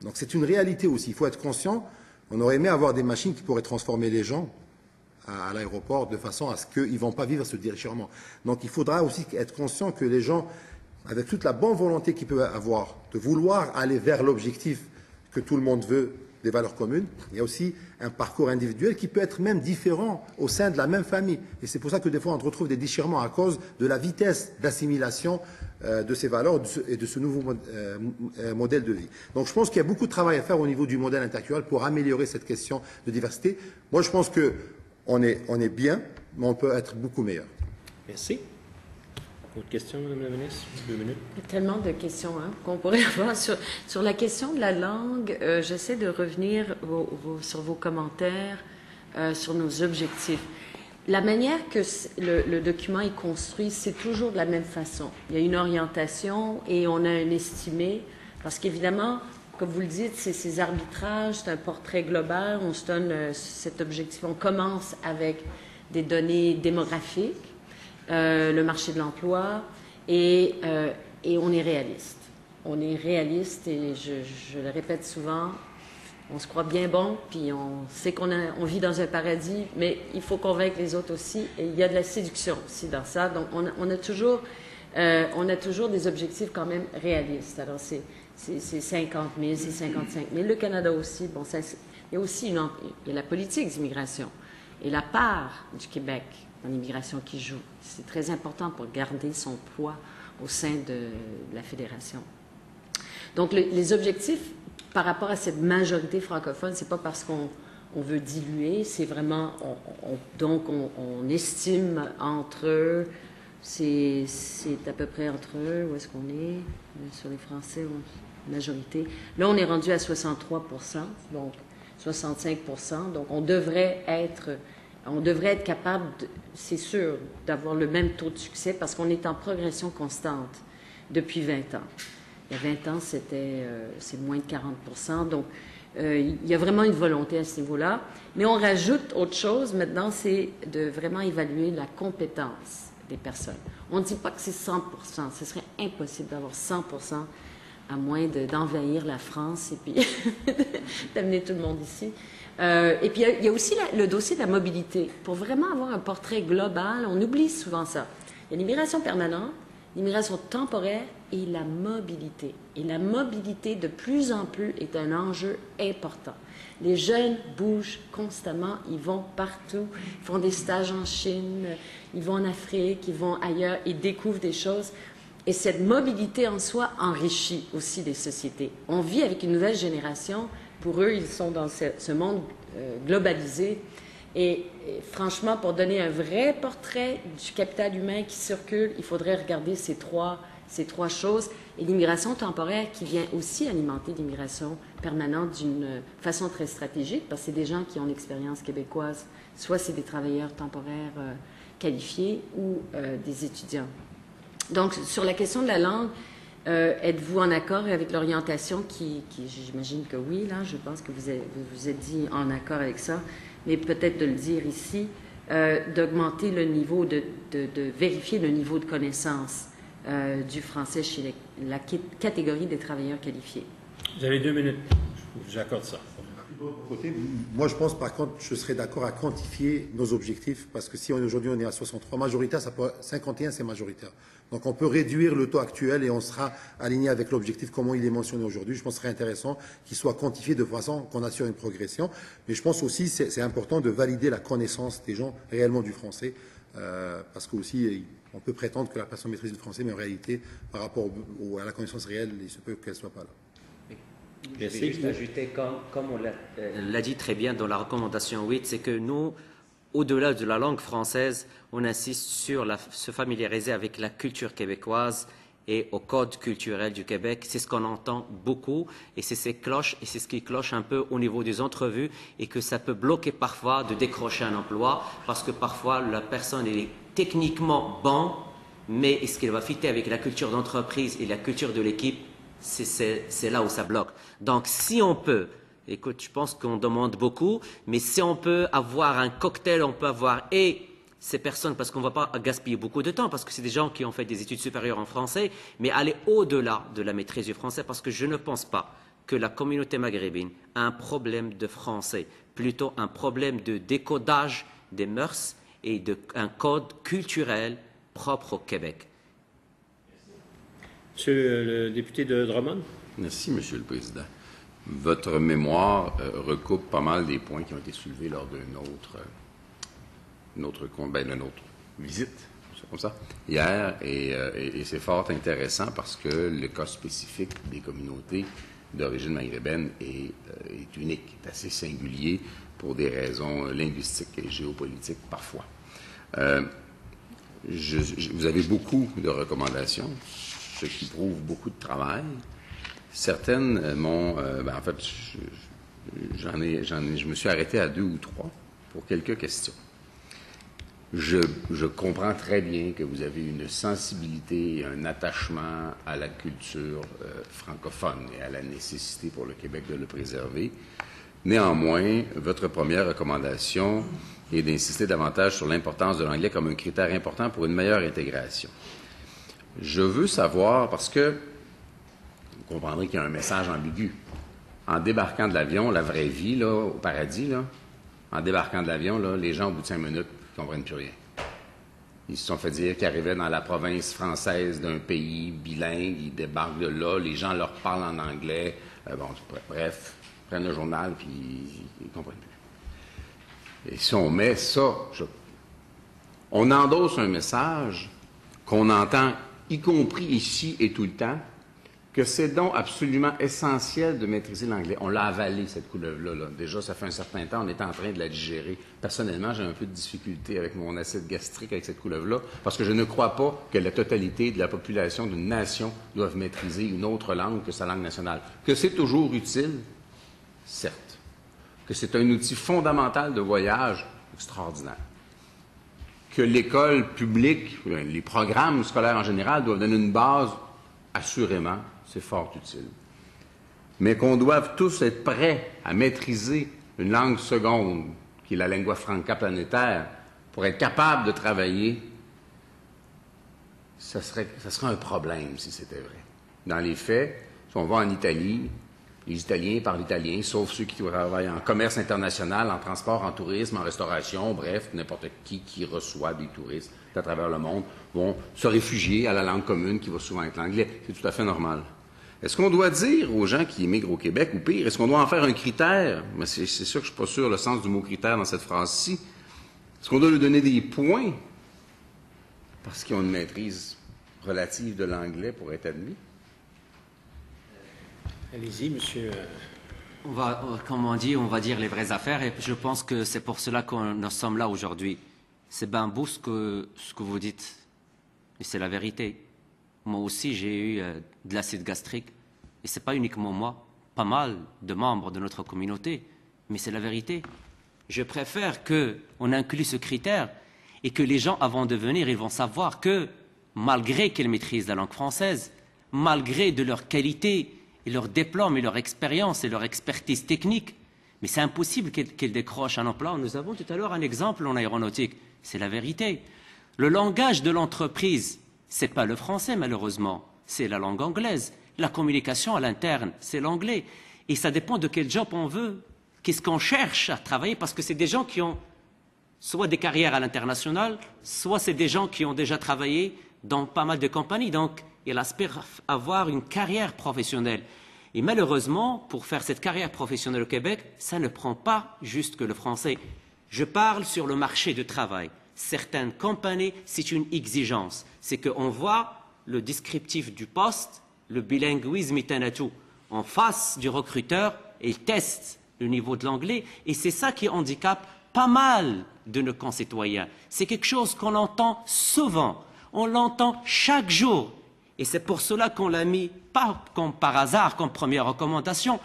Donc c'est une réalité aussi, il faut être conscient. On aurait aimé avoir des machines qui pourraient transformer les gens à l'aéroport de façon à ce qu'ils ne vont pas vivre ce déchirement. Donc il faudra aussi être conscient que les gens, avec toute la bonne volonté qu'ils peuvent avoir, de vouloir aller vers l'objectif que tout le monde veut, des valeurs communes, il y a aussi un parcours individuel qui peut être même différent au sein de la même famille. Et c'est pour ça que des fois on retrouve des déchirements à cause de la vitesse d'assimilation de ces valeurs et de ce nouveau modèle de vie. Donc je pense qu'il y a beaucoup de travail à faire au niveau du modèle interculturel pour améliorer cette question de diversité. Moi je pense que on est bien, mais on peut être beaucoup meilleur. Merci. Autre question, Mme la ministre? 2 minutes. Il y a tellement de questions qu'on pourrait avoir. Sur la question de la langue, j'essaie de revenir sur vos commentaires, sur nos objectifs. La manière que le document est construit, c'est toujours de la même façon. Il y a une orientation et on a un estimé, parce qu'évidemment, comme vous le dites, c'est ces arbitrages, c'est un portrait global, on se donne cet objectif. On commence avec des données démographiques, le marché de l'emploi, et on est réaliste. On est réaliste, et je le répète souvent, on se croit bien bon, puis on sait qu'on vit dans un paradis, mais il faut convaincre les autres aussi, et il y a de la séduction aussi dans ça. Donc, on a toujours des objectifs quand même réalistes. Alors, c'est 50 000, c'est 55 000. Le Canada aussi, bon, il y a aussi il y a la politique d'immigration et la part du Québec dans l'immigration qui joue. C'est très important pour garder son poids au sein de la Fédération. Donc, les objectifs par rapport à cette majorité francophone, c'est pas parce qu'on veut diluer, c'est vraiment, on estime entre eux, c'est à peu près entre eux, où est-ce qu'on est, sur les Français, majorité. Là, on est rendu à 63 %, donc 65 %, donc on devrait être capable, c'est sûr, d'avoir le même taux de succès parce qu'on est en progression constante depuis 20 ans. Il y a 20 ans, c'est moins de 40 %. Donc, il y a vraiment une volonté à ce niveau-là. Mais on rajoute autre chose maintenant, c'est de vraiment évaluer la compétence des personnes. On ne dit pas que c'est 100 %. Ce serait impossible d'avoir 100 % à moins d'envahir la France et puis d'amener tout le monde ici. Et puis, il y a aussi le dossier de la mobilité. Pour vraiment avoir un portrait global, on oublie souvent ça. Il y a l'immigration permanente, l'immigration temporaire et la mobilité. Et la mobilité, de plus en plus, est un enjeu important. Les jeunes bougent constamment, ils vont partout, ils font des stages en Chine, ils vont en Afrique, ils vont ailleurs, ils découvrent des choses. Et cette mobilité en soi enrichit aussi les sociétés. On vit avec une nouvelle génération. Pour eux, ils sont dans ce monde globalisé. Et franchement, pour donner un vrai portrait du capital humain qui circule, il faudrait regarder ces trois choses. Et l'immigration temporaire qui vient aussi alimenter l'immigration permanente d'une façon très stratégique, parce que c'est des gens qui ont l'expérience québécoise, soit c'est des travailleurs temporaires qualifiés ou des étudiants. Donc, sur la question de la langue, êtes-vous en accord avec l'orientation qui j'imagine que oui, là, je pense que vous êtes dit en accord avec ça, mais peut-être de le dire ici, d'augmenter le niveau, de vérifier le niveau de connaissance du français chez la catégorie des travailleurs qualifiés. Vous avez 2 minutes. J'accorde ça. Moi, je pense, par contre, je serais d'accord à quantifier nos objectifs, parce que si aujourd'hui on est à 63 majoritaire, 51 c'est majoritaire. Donc on peut réduire le taux actuel et on sera aligné avec l'objectif, comment il est mentionné aujourd'hui. Je pense que ce serait intéressant qu'il soit quantifié de façon qu'on assure une progression. Mais je pense aussi que c'est important de valider la connaissance des gens réellement du français, parce qu'aussi on peut prétendre que la personne maîtrise le français, mais en réalité, par rapport à la connaissance réelle, il se peut qu'elle ne soit pas là. Je vais juste ajouter, comme on l'a dit très bien dans la recommandation 8, c'est que nous, au-delà de la langue française, on insiste sur se familiariser avec la culture québécoise et au code culturel du Québec. C'est ce qu'on entend beaucoup et c'est ce qui cloche un peu au niveau des entrevues et que ça peut bloquer parfois de décrocher un emploi parce que parfois la personne est techniquement bonne, mais est-ce qu'elle va fitter avec la culture d'entreprise et la culture de l'équipe? C'est là où ça bloque. Donc, si on peut, écoute, je pense qu'on demande beaucoup, mais si on peut avoir un cocktail, on peut avoir et ces personnes, parce qu'on ne va pas gaspiller beaucoup de temps, parce que c'est des gens qui ont fait des études supérieures en français, mais aller au-delà de la maîtrise du français, parce que je ne pense pas que la communauté maghrébine a un problème de français, plutôt un problème de décodage des mœurs et un code culturel propre au Québec. Monsieur le député de Drummond. Merci, Monsieur le Président. Votre mémoire recoupe pas mal des points qui ont été soulevés lors de notre visite, comme ça, hier, et c'est fort intéressant parce que le cas spécifique des communautés d'origine maghrébine est unique, est assez singulier pour des raisons linguistiques et géopolitiques parfois. Vous avez beaucoup de recommandations, ce qui prouve beaucoup de travail. Certaines m'ont... en fait, je me suis arrêté à 2 ou 3 pour quelques questions. Je comprends très bien que vous avez une sensibilité et un attachement à la culture francophone et à la nécessité pour le Québec de le préserver. Néanmoins, votre première recommandation est d'insister davantage sur l'importance de l'anglais comme un critère important pour une meilleure intégration. Je veux savoir, parce que vous comprendrez qu'il y a un message ambigu. En débarquant de l'avion, la vraie vie, là, au paradis, là, en débarquant de l'avion, là, les gens, au bout de 5 minutes, ne comprennent plus rien. Ils se sont fait dire qu'ils arrivaient dans la province française d'un pays bilingue, ils débarquent de là, les gens leur parlent en anglais, bref, ils prennent le journal, puis ils ne comprennent plus. Et si on met ça, on endosse un message qu'on entend, y compris ici et tout le temps, que c'est donc absolument essentiel de maîtriser l'anglais. On l'a avalé, cette couleuvre-là. Là. Déjà, ça fait un certain temps, on est en train de la digérer. Personnellement, j'ai un peu de difficulté avec mon acide gastrique avec cette couleuvre-là, parce que je ne crois pas que la totalité de la population d'une nation doive maîtriser une autre langue que sa langue nationale. Que c'est toujours utile, certes. Que c'est un outil fondamental de voyage, extraordinaire. Que l'école publique, les programmes scolaires en général, doivent donner une base, assurément, c'est fort utile. Mais qu'on doive tous être prêts à maîtriser une langue seconde, qui est la lingua franca planétaire, pour être capable de travailler, ça serait un problème si c'était vrai. Dans les faits, si on va en Italie, les Italiens parlent italien, sauf ceux qui travaillent en commerce international, en transport, en tourisme, en restauration, bref, n'importe qui reçoit des touristes à travers le monde vont se réfugier à la langue commune qui va souvent être l'anglais. C'est tout à fait normal. Est-ce qu'on doit dire aux gens qui émigrent au Québec, ou pire, est-ce qu'on doit en faire un critère? Mais c'est sûr que je ne suis pas sûr le sens du mot critère dans cette phrase-ci. Est-ce qu'on doit lui donner des points parce qu'ils ont une maîtrise relative de l'anglais pour être admis? Allez-y, monsieur. Comme on dit, on va dire les vraies affaires, et je pense que c'est pour cela qu'on sommes là aujourd'hui. C'est bien beau ce que vous dites, et c'est la vérité. Moi aussi, j'ai eu de l'acide gastrique, et ce n'est pas uniquement moi, pas mal de membres de notre communauté, mais c'est la vérité. Je préfère qu'on inclue ce critère et que les gens, avant de venir, ils vont savoir que, malgré qu'ils maîtrisent la langue française, malgré de leur qualité, et leur diplôme, et leur expérience, et leur expertise technique, mais c'est impossible qu'ils décrochent un emploi. Nous avons tout à l'heure un exemple en aéronautique. C'est la vérité. Le langage de l'entreprise, ce n'est pas le français, malheureusement. C'est la langue anglaise. La communication à l'interne, c'est l'anglais. Et ça dépend de quel job on veut. Qu'est-ce qu'on cherche à travailler? Parce que c'est des gens qui ont soit des carrières à l'international, soit c'est des gens qui ont déjà travaillé dans pas mal de compagnies. Donc, ils aspirent à avoir une carrière professionnelle. Et malheureusement, pour faire cette carrière professionnelle au Québec, ça ne prend pas juste que le français. Je parle sur le marché du travail. Certaines compagnies, c'est une exigence. C'est qu'on voit le descriptif du poste, le bilinguisme est un atout. En face du recruteur, il teste le niveau de l'anglais. Et c'est ça qui handicape pas mal de nos concitoyens. C'est quelque chose qu'on entend souvent. On l'entend chaque jour. Et c'est pour cela qu'on l'a mis, pas comme par hasard, comme première recommandation,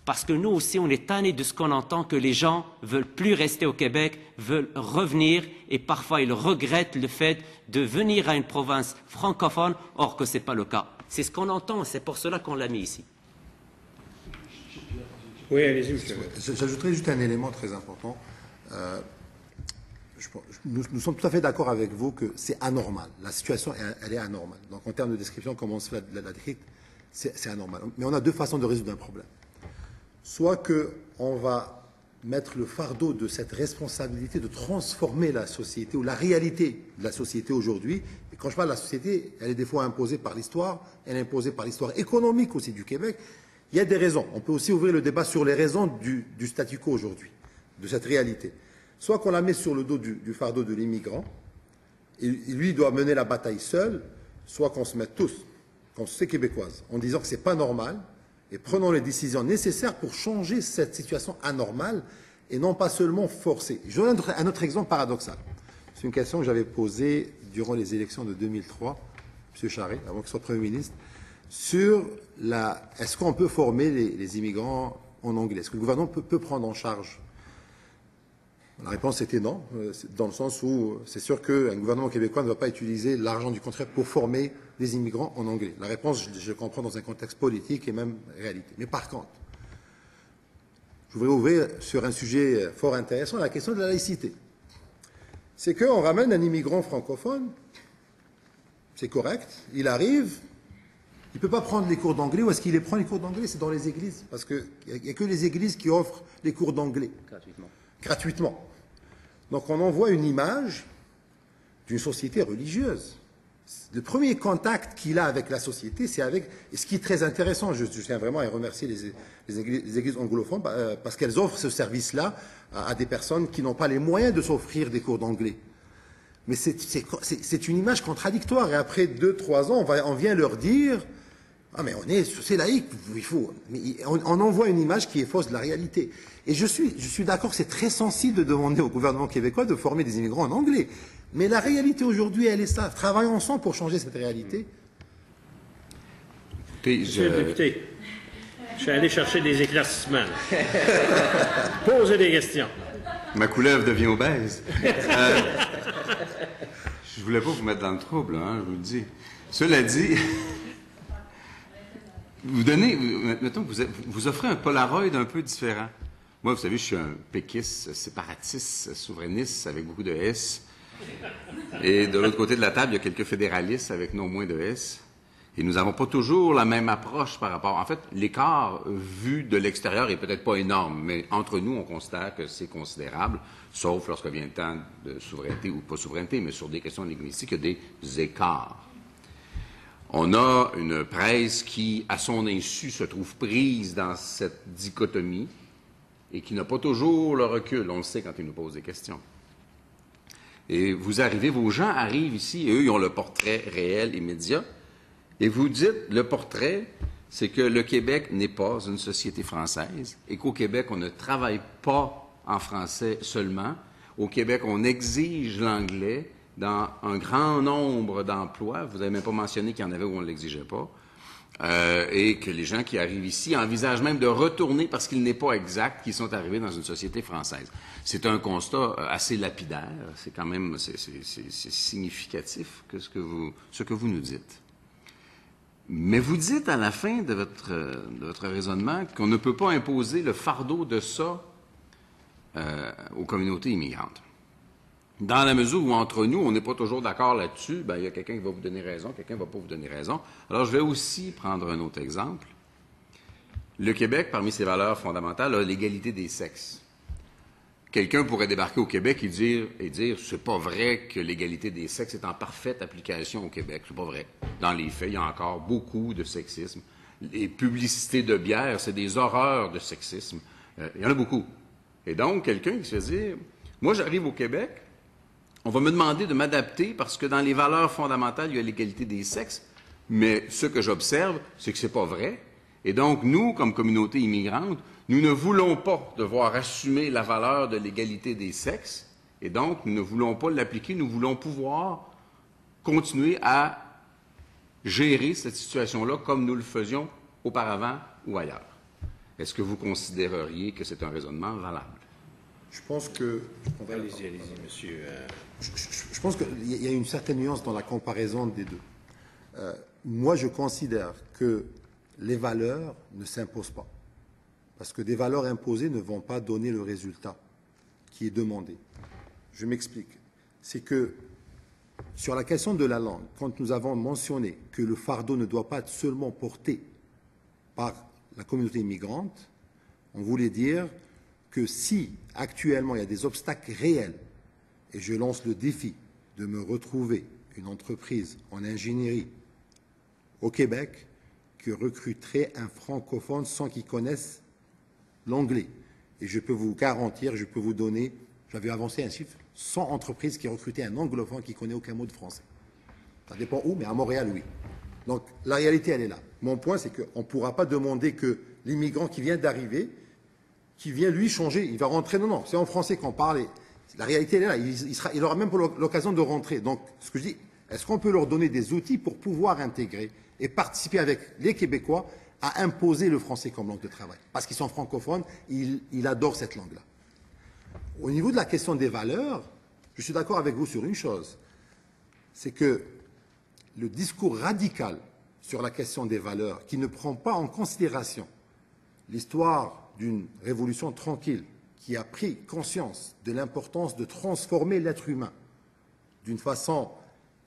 parce que nous aussi, on est tannés de ce qu'on entend, que les gens veulent plus rester au Québec, veulent revenir, et parfois ils regrettent le fait de venir à une province francophone, or que ce n'est pas le cas. C'est ce qu'on entend, c'est pour cela qu'on l'a mis ici. Oui, allez-y, monsieur. J'ajouterais juste un élément très important. Nous sommes tout à fait d'accord avec vous que c'est anormal. La situation, elle est anormale. Donc, en termes de description, comme on se l'a décrit, c'est anormal. Mais on a deux façons de résoudre un problème. Soit qu'on va mettre le fardeau de cette responsabilité de transformer la société ou la réalité de la société aujourd'hui. Et quand je parle de la société, elle est des fois imposée par l'histoire, elle est imposée par l'histoire économique aussi du Québec. Il y a des raisons. On peut aussi ouvrir le débat sur les raisons du statu quo aujourd'hui, de cette réalité. Soit qu'on la met sur le dos du fardeau de l'immigrant, et lui doit mener la bataille seul, soit qu'on se mette tous, qu'on se fait québécoise, en disant que ce n'est pas normal et prenons les décisions nécessaires pour changer cette situation anormale et non pas seulement forcée. Je donne un autre exemple paradoxal. C'est une question que j'avais posée durant les élections de 2003, M. Charest, avant qu'il soit Premier ministre, sur est-ce qu'on peut former les immigrants en anglais? Est-ce que le gouvernement peut prendre en charge? La réponse était non, dans le sens où c'est sûr qu'un gouvernement québécois ne va pas utiliser l'argent du contraire pour former des immigrants en anglais. La réponse, je comprends dans un contexte politique et même réalité. Mais par contre, je voudrais ouvrir sur un sujet fort intéressant, la question de la laïcité. C'est qu'on ramène un immigrant francophone, c'est correct, il arrive, il ne peut pas prendre les cours d'anglais. Où est-ce qu'il les prend, les cours d'anglais? C'est dans les églises, parce qu'il n'y a que les églises qui offrent les cours d'anglais. Gratuitement. Donc on envoie une image d'une société religieuse. Le premier contact qu'il a avec la société, c'est avec... Et ce qui est très intéressant, je tiens vraiment à remercier les églises anglophones, parce qu'elles offrent ce service-là à des personnes qui n'ont pas les moyens de s'offrir des cours d'anglais. Mais c'est une image contradictoire. Et après 2-3 ans, on vient leur dire « Ah mais c'est laïque, il faut... » On envoie une image qui est fausse de la réalité. Et je suis d'accord que c'est très sensible de demander au gouvernement québécois de former des immigrants en anglais. Mais la réalité aujourd'hui, elle est ça. Travaillons ensemble pour changer cette réalité. Monsieur le député, je suis allé chercher des éclaircissements. Posez des questions. Ma couleuvre devient obèse. Je voulais pas vous mettre dans le trouble, hein, je vous le dis. Cela dit, mettons que vous offrez un Polaroid un peu différent. Moi, vous savez, je suis un péquiste, séparatiste, souverainiste, avec beaucoup de S. Et de l'autre côté de la table, il y a quelques fédéralistes avec non moins de S. Et nous n'avons pas toujours la même approche par rapport... En fait, l'écart vu de l'extérieur est peut-être pas énorme, mais entre nous, on constate que c'est considérable, sauf lorsque vient le temps de souveraineté ou pas souveraineté, mais sur des questions linguistiques, il y a des écarts. On a une presse qui, à son insu, se trouve prise dans cette dichotomie et qui n'a pas toujours le recul. On le sait quand ils nous posent des questions. Et vous arrivez, vos gens arrivent ici, et eux, ils ont le portrait réel, immédiat. Et vous dites, le portrait, c'est que le Québec n'est pas une société française et qu'au Québec, on ne travaille pas en français seulement. Au Québec, on exige l'anglais dans un grand nombre d'emplois. Vous n'avez même pas mentionné qu'il y en avait où on ne l'exigeait pas. Et que les gens qui arrivent ici envisagent même de retourner parce qu'il n'est pas exact qu'ils sont arrivés dans une société française. C'est un constat assez lapidaire. C'est quand même c'est significatif que ce que vous nous dites. Mais vous dites à la fin de votre raisonnement qu'on ne peut pas imposer le fardeau de ça aux communautés immigrantes. Dans la mesure où, entre nous, on n'est pas toujours d'accord là-dessus, il y a quelqu'un qui va vous donner raison, quelqu'un ne va pas vous donner raison. Alors, je vais aussi prendre un autre exemple. Le Québec, parmi ses valeurs fondamentales, a l'égalité des sexes. Quelqu'un pourrait débarquer au Québec et dire c'est pas vrai que l'égalité des sexes est en parfaite application au Québec. C'est pas vrai. Dans les faits, il y a encore beaucoup de sexisme. Les publicités de bière, c'est des horreurs de sexisme. Il y en a beaucoup. Et donc, quelqu'un qui se fait dire moi, j'arrive au Québec, on va me demander de m'adapter parce que dans les valeurs fondamentales, il y a l'égalité des sexes, mais ce que j'observe, c'est que c'est pas vrai. Et donc, nous, comme communauté immigrante, nous ne voulons pas devoir assumer la valeur de l'égalité des sexes, et donc, nous ne voulons pas l'appliquer, nous voulons pouvoir continuer à gérer cette situation-là comme nous le faisions auparavant ou ailleurs. Est-ce que vous considéreriez que c'est un raisonnement valable? Je pense que... Allez-y, monsieur. Je pense qu'il y a une certaine nuance dans la comparaison des deux. Moi, je considère que les valeurs ne s'imposent pas. Parce que des valeurs imposées ne vont pas donner le résultat qui est demandé. Je m'explique. C'est que sur la question de la langue, quand nous avons mentionné que le fardeau ne doit pas être seulement porté par la communauté immigrante, on voulait dire que si actuellement il y a des obstacles réels, et je lance le défi de me retrouver une entreprise en ingénierie au Québec qui recruterait un francophone sans qu'il connaisse l'anglais. Et je peux vous garantir, je peux vous donner, j'avais avancé un chiffre, 100 entreprises qui recrutaient un anglophone qui ne connaît aucun mot de français. Ça dépend où, mais à Montréal, oui. Donc, la réalité, elle est là. Mon point, c'est qu'on ne pourra pas demander que l'immigrant qui vient d'arriver, qui vient, lui, changer, il va rentrer. Non, non, c'est en français qu'on parle. La réalité, elle est là. Il aura même pas l'occasion de rentrer. Donc, ce que je dis, est-ce qu'on peut leur donner des outils pour pouvoir intégrer et participer avec les Québécois à imposer le français comme langue de travail? Parce qu'ils sont francophones, ils adorent cette langue-là. Au niveau de la question des valeurs, je suis d'accord avec vous sur une chose. C'est que le discours radical sur la question des valeurs, qui ne prend pas en considération l'histoire d'une révolution tranquille, qui a pris conscience de l'importance de transformer l'être humain d'une façon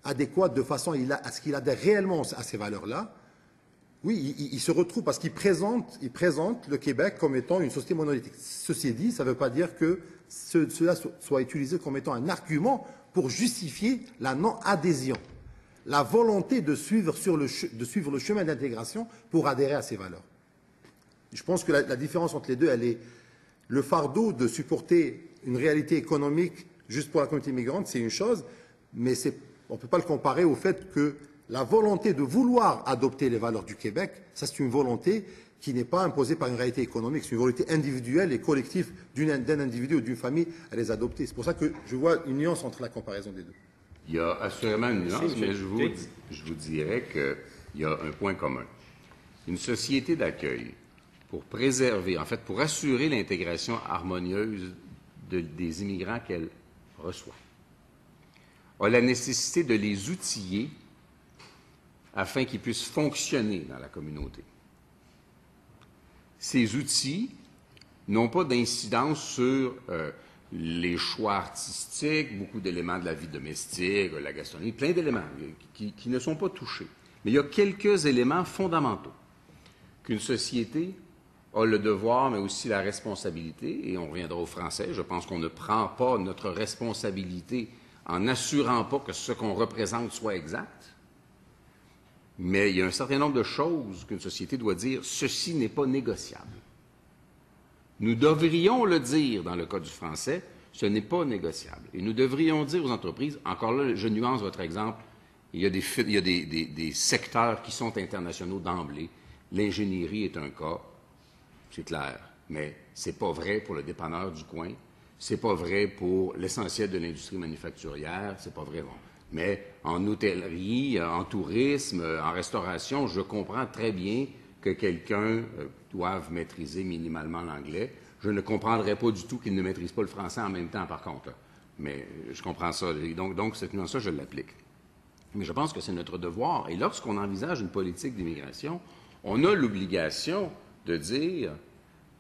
adéquate, de façon à ce qu'il adhère réellement à ces valeurs-là, oui, il se retrouve parce qu'il présente le Québec comme étant une société monolithique. Ceci dit, ça ne veut pas dire que cela soit utilisé comme étant un argument pour justifier la non-adhésion, la volonté de suivre le chemin d'intégration pour adhérer à ces valeurs. Je pense que la différence entre les deux, elle est le fardeau de supporter une réalité économique juste pour la communauté migrante, c'est une chose, mais on ne peut pas le comparer au fait que la volonté de vouloir adopter les valeurs du Québec, ça c'est une volonté qui n'est pas imposée par une réalité économique, c'est une volonté individuelle et collective d'un individu ou d'une famille à les adopter. C'est pour ça que je vois une nuance entre la comparaison des deux. Il y a assurément une nuance, mais je vous dirais qu'il y a un point commun. Une société d'accueil, pour préserver, en fait, pour assurer l'intégration harmonieuse des immigrants qu'elle reçoit, a la nécessité de les outiller afin qu'ils puissent fonctionner dans la communauté. Ces outils n'ont pas d'incidence sur les choix artistiques, beaucoup d'éléments de la vie domestique, la gastronomie, plein d'éléments qui ne sont pas touchés. Mais il y a quelques éléments fondamentaux qu'une société a le devoir, mais aussi la responsabilité, et on reviendra au français, je pense qu'on ne prend pas notre responsabilité en n'assurant pas que ce qu'on représente soit exact. Mais il y a un certain nombre de choses qu'une société doit dire, ceci n'est pas négociable. Nous devrions le dire dans le cas du français, ce n'est pas négociable. Et nous devrions dire aux entreprises, encore là, je nuance votre exemple, il y a des secteurs qui sont internationaux d'emblée. L'ingénierie est un cas, c'est clair, mais c'est pas vrai pour le dépanneur du coin, c'est pas vrai pour l'essentiel de l'industrie manufacturière, c'est pas vrai. Bon. Mais en hôtellerie, en tourisme, en restauration, je comprends très bien que quelqu'un doive maîtriser minimalement l'anglais. Je ne comprendrais pas du tout qu'il ne maîtrise pas le français en même temps, par contre. Là. Mais je comprends ça. Et donc cette nuance-là, je l'applique. Mais je pense que c'est notre devoir. Et lorsqu'on envisage une politique d'immigration, on a l'obligation de dire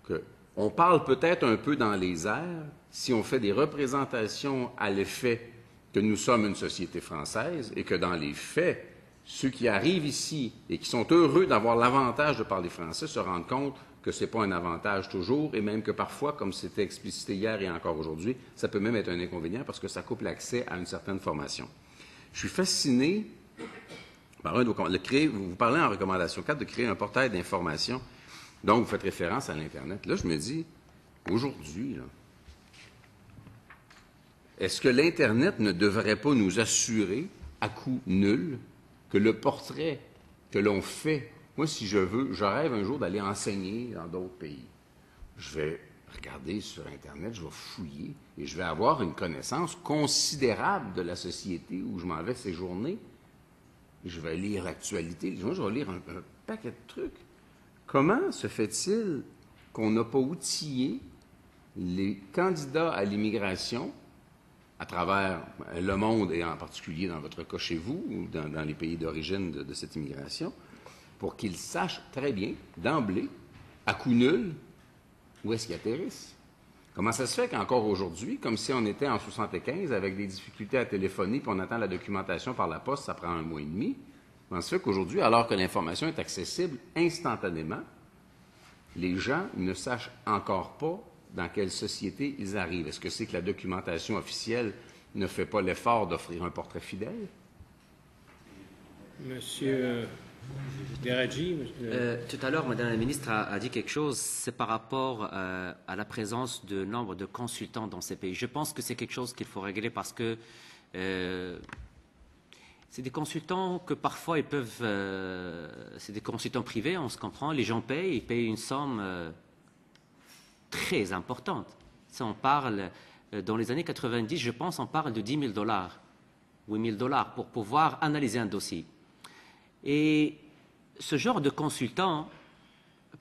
qu'on parle peut-être un peu dans les airs si on fait des représentations à l'effet que nous sommes une société française et que dans les faits, ceux qui arrivent ici et qui sont heureux d'avoir l'avantage de parler français se rendent compte que ce n'est pas un avantage toujours et même que parfois, comme c'était explicité hier et encore aujourd'hui, ça peut même être un inconvénient parce que ça coupe l'accès à une certaine formation. Je suis fasciné par vous parlez en recommandation 4 de créer un portail d'information. Donc, vous faites référence à l'Internet. Là, je me dis, aujourd'hui, là, est-ce que l'Internet ne devrait pas nous assurer, à coût nul, que le portrait que l'on fait, moi, si je rêve un jour d'aller enseigner dans d'autres pays. Je vais regarder sur Internet, je vais fouiller et je vais avoir une connaissance considérable de la société où je m'en vais séjourner. Je vais lire l'actualité. Je vais lire un paquet de trucs. Comment se fait-il qu'on n'a pas outillé les candidats à l'immigration à travers le monde, et en particulier dans votre cas chez vous, ou dans les pays d'origine de cette immigration, pour qu'ils sachent très bien, d'emblée, à coût nul, où est-ce qu'ils atterrissent? Comment ça se fait qu'encore aujourd'hui, comme si on était en 75, avec des difficultés à téléphoner, puis on attend la documentation par la poste, ça prend 1 mois et demi, comment ça se fait qu'aujourd'hui, alors que l'information est accessible instantanément, les gens ne sachent encore pas dans quelle société ils arrivent? Est-ce que c'est que la documentation officielle ne fait pas l'effort d'offrir un portrait fidèle? Monsieur Deradji. Tout à l'heure, Madame la ministre a dit quelque chose, c'est par rapport à la présence de nombre de consultants dans ces pays. Je pense que c'est quelque chose qu'il faut régler parce que C'est des consultants que parfois ils peuvent... c'est des consultants privés, on se comprend. Les gens payent, ils payent une somme très importante. Ça, on parle, dans les années 90, je pense, on parle de 10 000 $, 8 000 $ pour pouvoir analyser un dossier. Et ce genre de consultant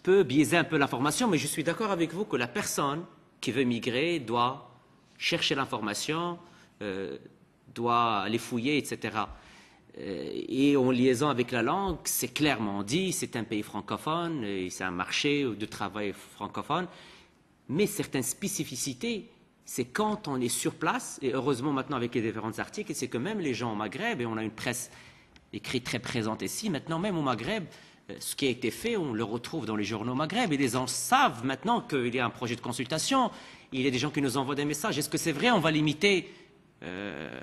peut biaiser un peu l'information, mais je suis d'accord avec vous que la personne qui veut migrer doit chercher l'information, doit aller fouiller, etc. Et en liaison avec la langue, c'est clairement dit, c'est un pays francophone, et c'est un marché de travail francophone, mais certaines spécificités, c'est quand on est sur place, et heureusement maintenant avec les différents articles, c'est que même les gens au Maghreb, et on a une presse écrite très présente ici, maintenant même au Maghreb, ce qui a été fait, on le retrouve dans les journaux Maghreb, et les gens savent maintenant qu'il y a un projet de consultation, il y a des gens qui nous envoient des messages. Est-ce que c'est vrai, on va limiter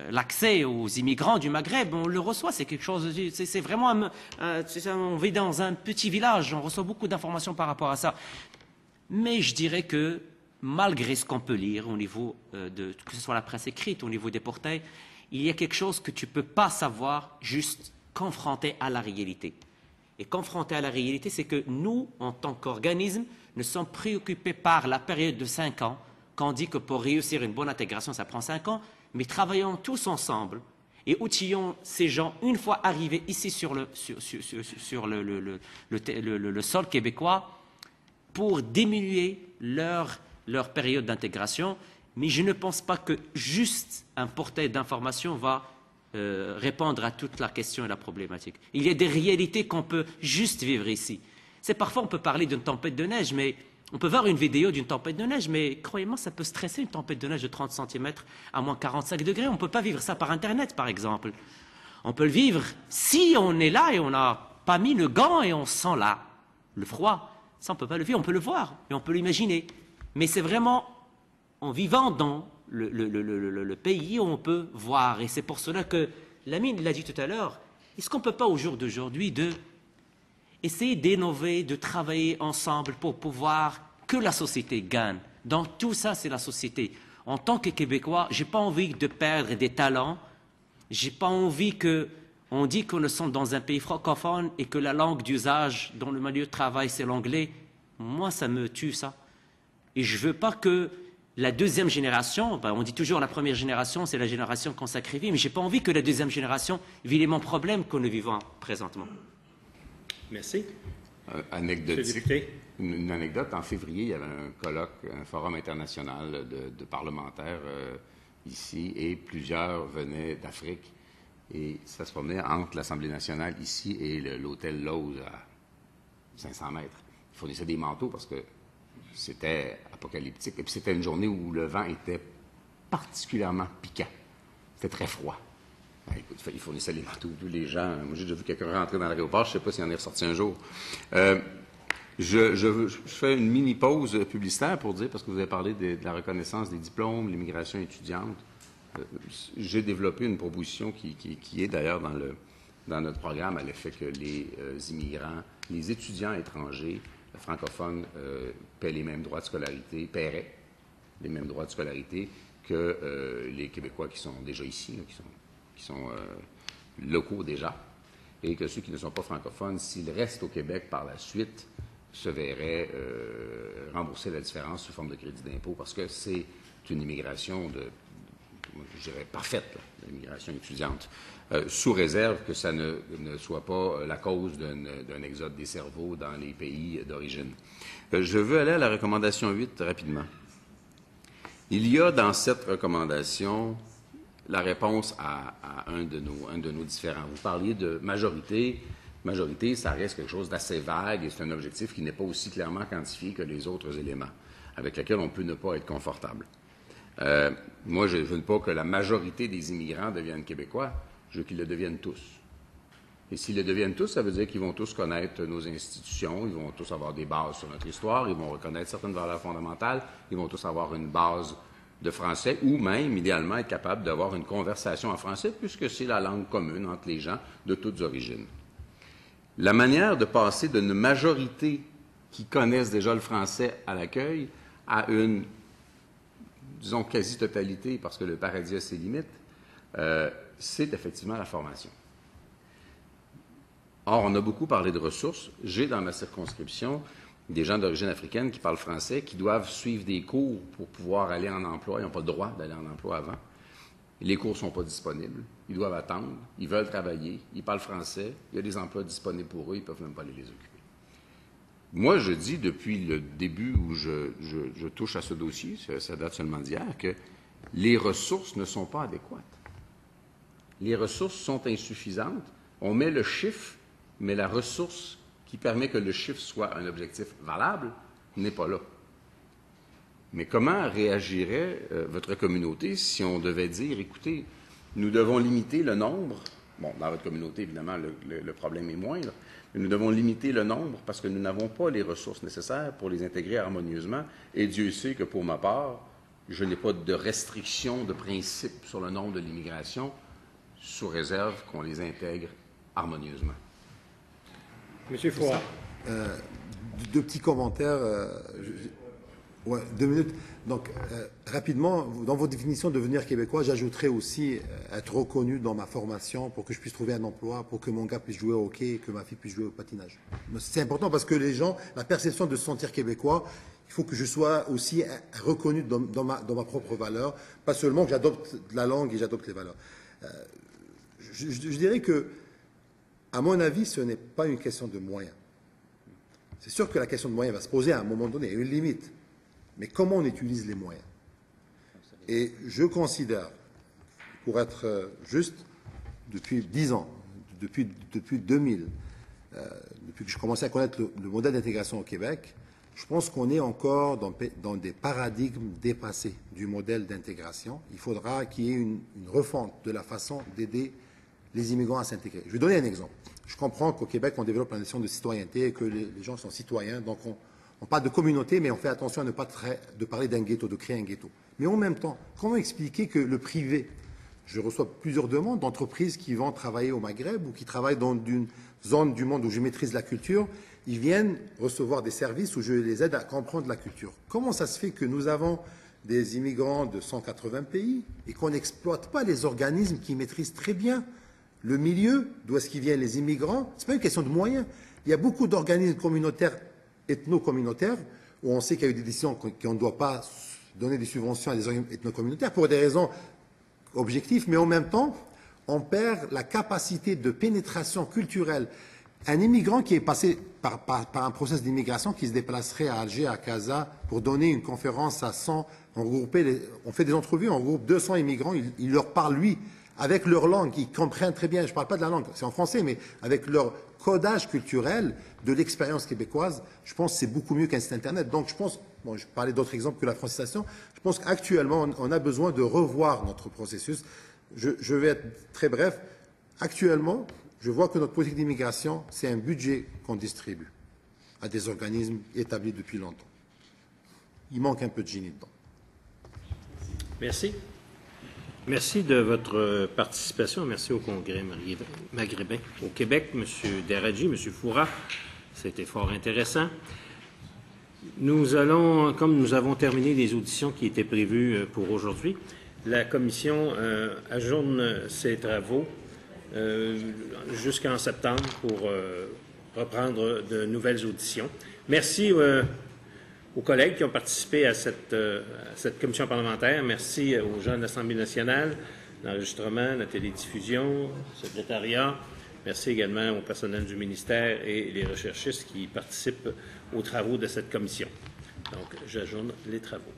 l'accès aux immigrants du Maghreb? On le reçoit, c'est quelque chose, c'est vraiment, on vit dans un petit village, on reçoit beaucoup d'informations par rapport à ça. Mais je dirais que, malgré ce qu'on peut lire au niveau que ce soit la presse écrite, au niveau des portails, il y a quelque chose que tu ne peux pas savoir juste confronté à la réalité. Et confronté à la réalité, c'est que nous, en tant qu'organisme, nous sommes préoccupés par la période de 5 ans, qu'on dit que pour réussir une bonne intégration, ça prend 5 ans, mais travaillons tous ensemble et outillons ces gens, une fois arrivés ici sur le sol québécois, pour diminuer leur période d'intégration. Mais je ne pense pas que juste un portail d'information va répondre à toute la question et la problématique. Il y a des réalités qu'on peut juste vivre ici. C'est parfois, on peut parler d'une tempête de neige, mais on peut voir une vidéo d'une tempête de neige, mais croyez-moi, ça peut stresser une tempête de neige de 30 cm à moins 45 degrés. On ne peut pas vivre ça par Internet, par exemple. On peut le vivre si on est là et on n'a pas mis le gant et on sent là le froid. Ça, on ne peut pas le vivre, on peut le voir et on peut l'imaginer. Mais c'est vraiment en vivant dans le pays où on peut voir. Et c'est pour cela que Lamine l'a dit tout à l'heure, est-ce qu'on ne peut pas au jour d'aujourd'hui essayer d'innover, de travailler ensemble pour pouvoir que la société gagne. Dans tout ça, c'est la société. En tant que Québécois, je n'ai pas envie de perdre des talents. Je n'ai pas envie qu'on dise que nous sommes dans un pays francophone et que la langue d'usage dans le milieu de travail, c'est l'anglais. Moi, ça me tue, ça. Et je ne veux pas que la deuxième génération, on dit toujours la première génération, c'est la génération qu'on sacrifie, mais je n'ai pas envie que la deuxième génération vive les mêmes problèmes que nous vivons présentement. Merci. Anecdotique. Une anecdote, en février, il y avait un colloque, un forum international de parlementaires ici, et plusieurs venaient d'Afrique. Et ça se promenait entre l'Assemblée nationale ici et l'hôtel Lowe's à 500 mètres. Ils fournissaient des manteaux parce que c'était apocalyptique. Et puis c'était une journée où le vent était particulièrement piquant. C'était très froid. Écoute, il fournissait les manteaux, tous les gens. Moi, j'ai déjà vu quelqu'un rentrer dans l'aéroport, je ne sais pas s'il en est ressorti un jour. Je fais une mini-pause publicitaire pour dire, parce que vous avez parlé de la reconnaissance des diplômes, l'immigration étudiante. J'ai développé une proposition qui est d'ailleurs dans notre programme à l'effet que les immigrants, les étudiants étrangers francophones paient les mêmes droits de scolarité, paieraient les mêmes droits de scolarité que les Québécois qui sont déjà ici, là, qui sont locaux déjà, et que ceux qui ne sont pas francophones, s'ils restent au Québec par la suite, se verraient rembourser la différence sous forme de crédit d'impôt, parce que c'est une immigration je dirais, parfaite, l'immigration étudiante, sous réserve que ça ne soit pas la cause d'un exode des cerveaux dans les pays d'origine. Je veux aller à la recommandation 8 rapidement. Il y a dans cette recommandation la réponse à un de nos différends. Vous parliez de majorité. Majorité, ça reste quelque chose d'assez vague et c'est un objectif qui n'est pas aussi clairement quantifié que les autres éléments avec lesquels on peut ne pas être confortable. Moi, je ne veux pas que la majorité des immigrants deviennent québécois, je veux qu'ils le deviennent tous. Et s'ils le deviennent tous, ça veut dire qu'ils vont tous connaître nos institutions, ils vont tous avoir des bases sur notre histoire, ils vont reconnaître certaines valeurs fondamentales, ils vont tous avoir une base de français ou même, idéalement, être capable d'avoir une conversation en français puisque c'est la langue commune entre les gens de toutes origines. La manière de passer d'une majorité qui connaissent déjà le français à l'accueil à une, disons, quasi-totalité, parce que le paradis a ses limites, c'est effectivement la formation. Or, on a beaucoup parlé de ressources. J'ai dans ma circonscription des gens d'origine africaine qui parlent français, qui doivent suivre des cours pour pouvoir aller en emploi. Ils n'ont pas le droit d'aller en emploi avant. Les cours ne sont pas disponibles. Ils doivent attendre. Ils veulent travailler. Ils parlent français. Il y a des emplois disponibles pour eux. Ils ne peuvent même pas aller les occuper. Moi, je dis depuis le début où je touche à ce dossier, ça date seulement d'hier, que les ressources ne sont pas adéquates. Les ressources sont insuffisantes. On met le chiffre, mais la ressource qui permet que le chiffre soit un objectif valable n'est pas là. Mais comment réagirait votre communauté si on devait dire, écoutez, nous devons limiter le nombre, bon, dans votre communauté, évidemment, le problème est moindre, mais nous devons limiter le nombre parce que nous n'avons pas les ressources nécessaires pour les intégrer harmonieusement, et Dieu sait que pour ma part, je n'ai pas de restriction de principe sur le nombre de l'immigration, sous réserve qu'on les intègre harmonieusement. Monsieur Foura. Deux petits commentaires. Ouais, 2 minutes. Donc, rapidement, dans vos définitions de devenir québécois, j'ajouterais aussi être reconnu dans ma formation pour que je puisse trouver un emploi, pour que mon gars puisse jouer au hockey et que ma fille puisse jouer au patinage. C'est important parce que les gens, la perception de se sentir québécois, il faut que je sois aussi reconnu dans ma propre valeur, pas seulement que j'adopte la langue et j'adopte les valeurs. Je dirais que, à mon avis, ce n'est pas une question de moyens. C'est sûr que la question de moyens va se poser à un moment donné, il y a une limite. Mais comment on utilise les moyens? Et je considère, pour être juste, depuis 10 ans, depuis 2000, depuis que je commençais à connaître le modèle d'intégration au Québec, je pense qu'on est encore dans des paradigmes dépassés du modèle d'intégration. Il faudra qu'il y ait une refonte de la façon d'aider les immigrants à s'intégrer. Je vais donner un exemple. Je comprends qu'au Québec, on développe la notion de citoyenneté et que les gens sont citoyens, donc on parle de communauté, mais on fait attention à ne pas parler d'un ghetto, de créer un ghetto. Mais en même temps, comment expliquer que le privé, je reçois plusieurs demandes d'entreprises qui vont travailler au Maghreb ou qui travaillent dans une zone du monde où je maîtrise la culture, ils viennent recevoir des services où je les aide à comprendre la culture. Comment ça se fait que nous avons des immigrants de 180 pays et qu'on n'exploite pas les organismes qui maîtrisent très bien le milieu, d'où est-ce qu'ils viennent les immigrants? Ce n'est pas une question de moyens. Il y a beaucoup d'organismes communautaires, ethno-communautaires, où on sait qu'il y a eu des décisions qu'on ne doit pas donner des subventions à des organismes ethno-communautaires pour des raisons objectives, mais en même temps, on perd la capacité de pénétration culturelle. Un immigrant qui est passé par un processus d'immigration, qui se déplacerait à Alger, à Casa, pour donner une conférence à 100, on fait des entrevues, on regroupe 200 immigrants, il leur parle, lui, avec leur langue, ils comprennent très bien, je ne parle pas de la langue, c'est en français, mais avec leur codage culturel de l'expérience québécoise, je pense que c'est beaucoup mieux qu'un site Internet. Donc je pense, bon, je parlais d'autres exemples que la francisation, je pense qu'actuellement, on a besoin de revoir notre processus. Je vais être très bref. Actuellement, je vois que notre politique d'immigration, c'est un budget qu'on distribue à des organismes établis depuis longtemps. Il manque un peu de génie dedans. Merci. Merci de votre participation. Merci au Congrès maghrébin au Québec, M. Deradji, M. Foura. C'était fort intéressant. Nous allons, comme nous avons terminé les auditions qui étaient prévues pour aujourd'hui, la Commission ajourne ses travaux jusqu'en septembre pour reprendre de nouvelles auditions. Merci aux collègues qui ont participé à cette commission parlementaire. Merci aux gens de l'Assemblée nationale, l'enregistrement, la télédiffusion, le secrétariat. Merci également au personnel du ministère et les recherchistes qui participent aux travaux de cette commission. Donc, j'ajourne les travaux.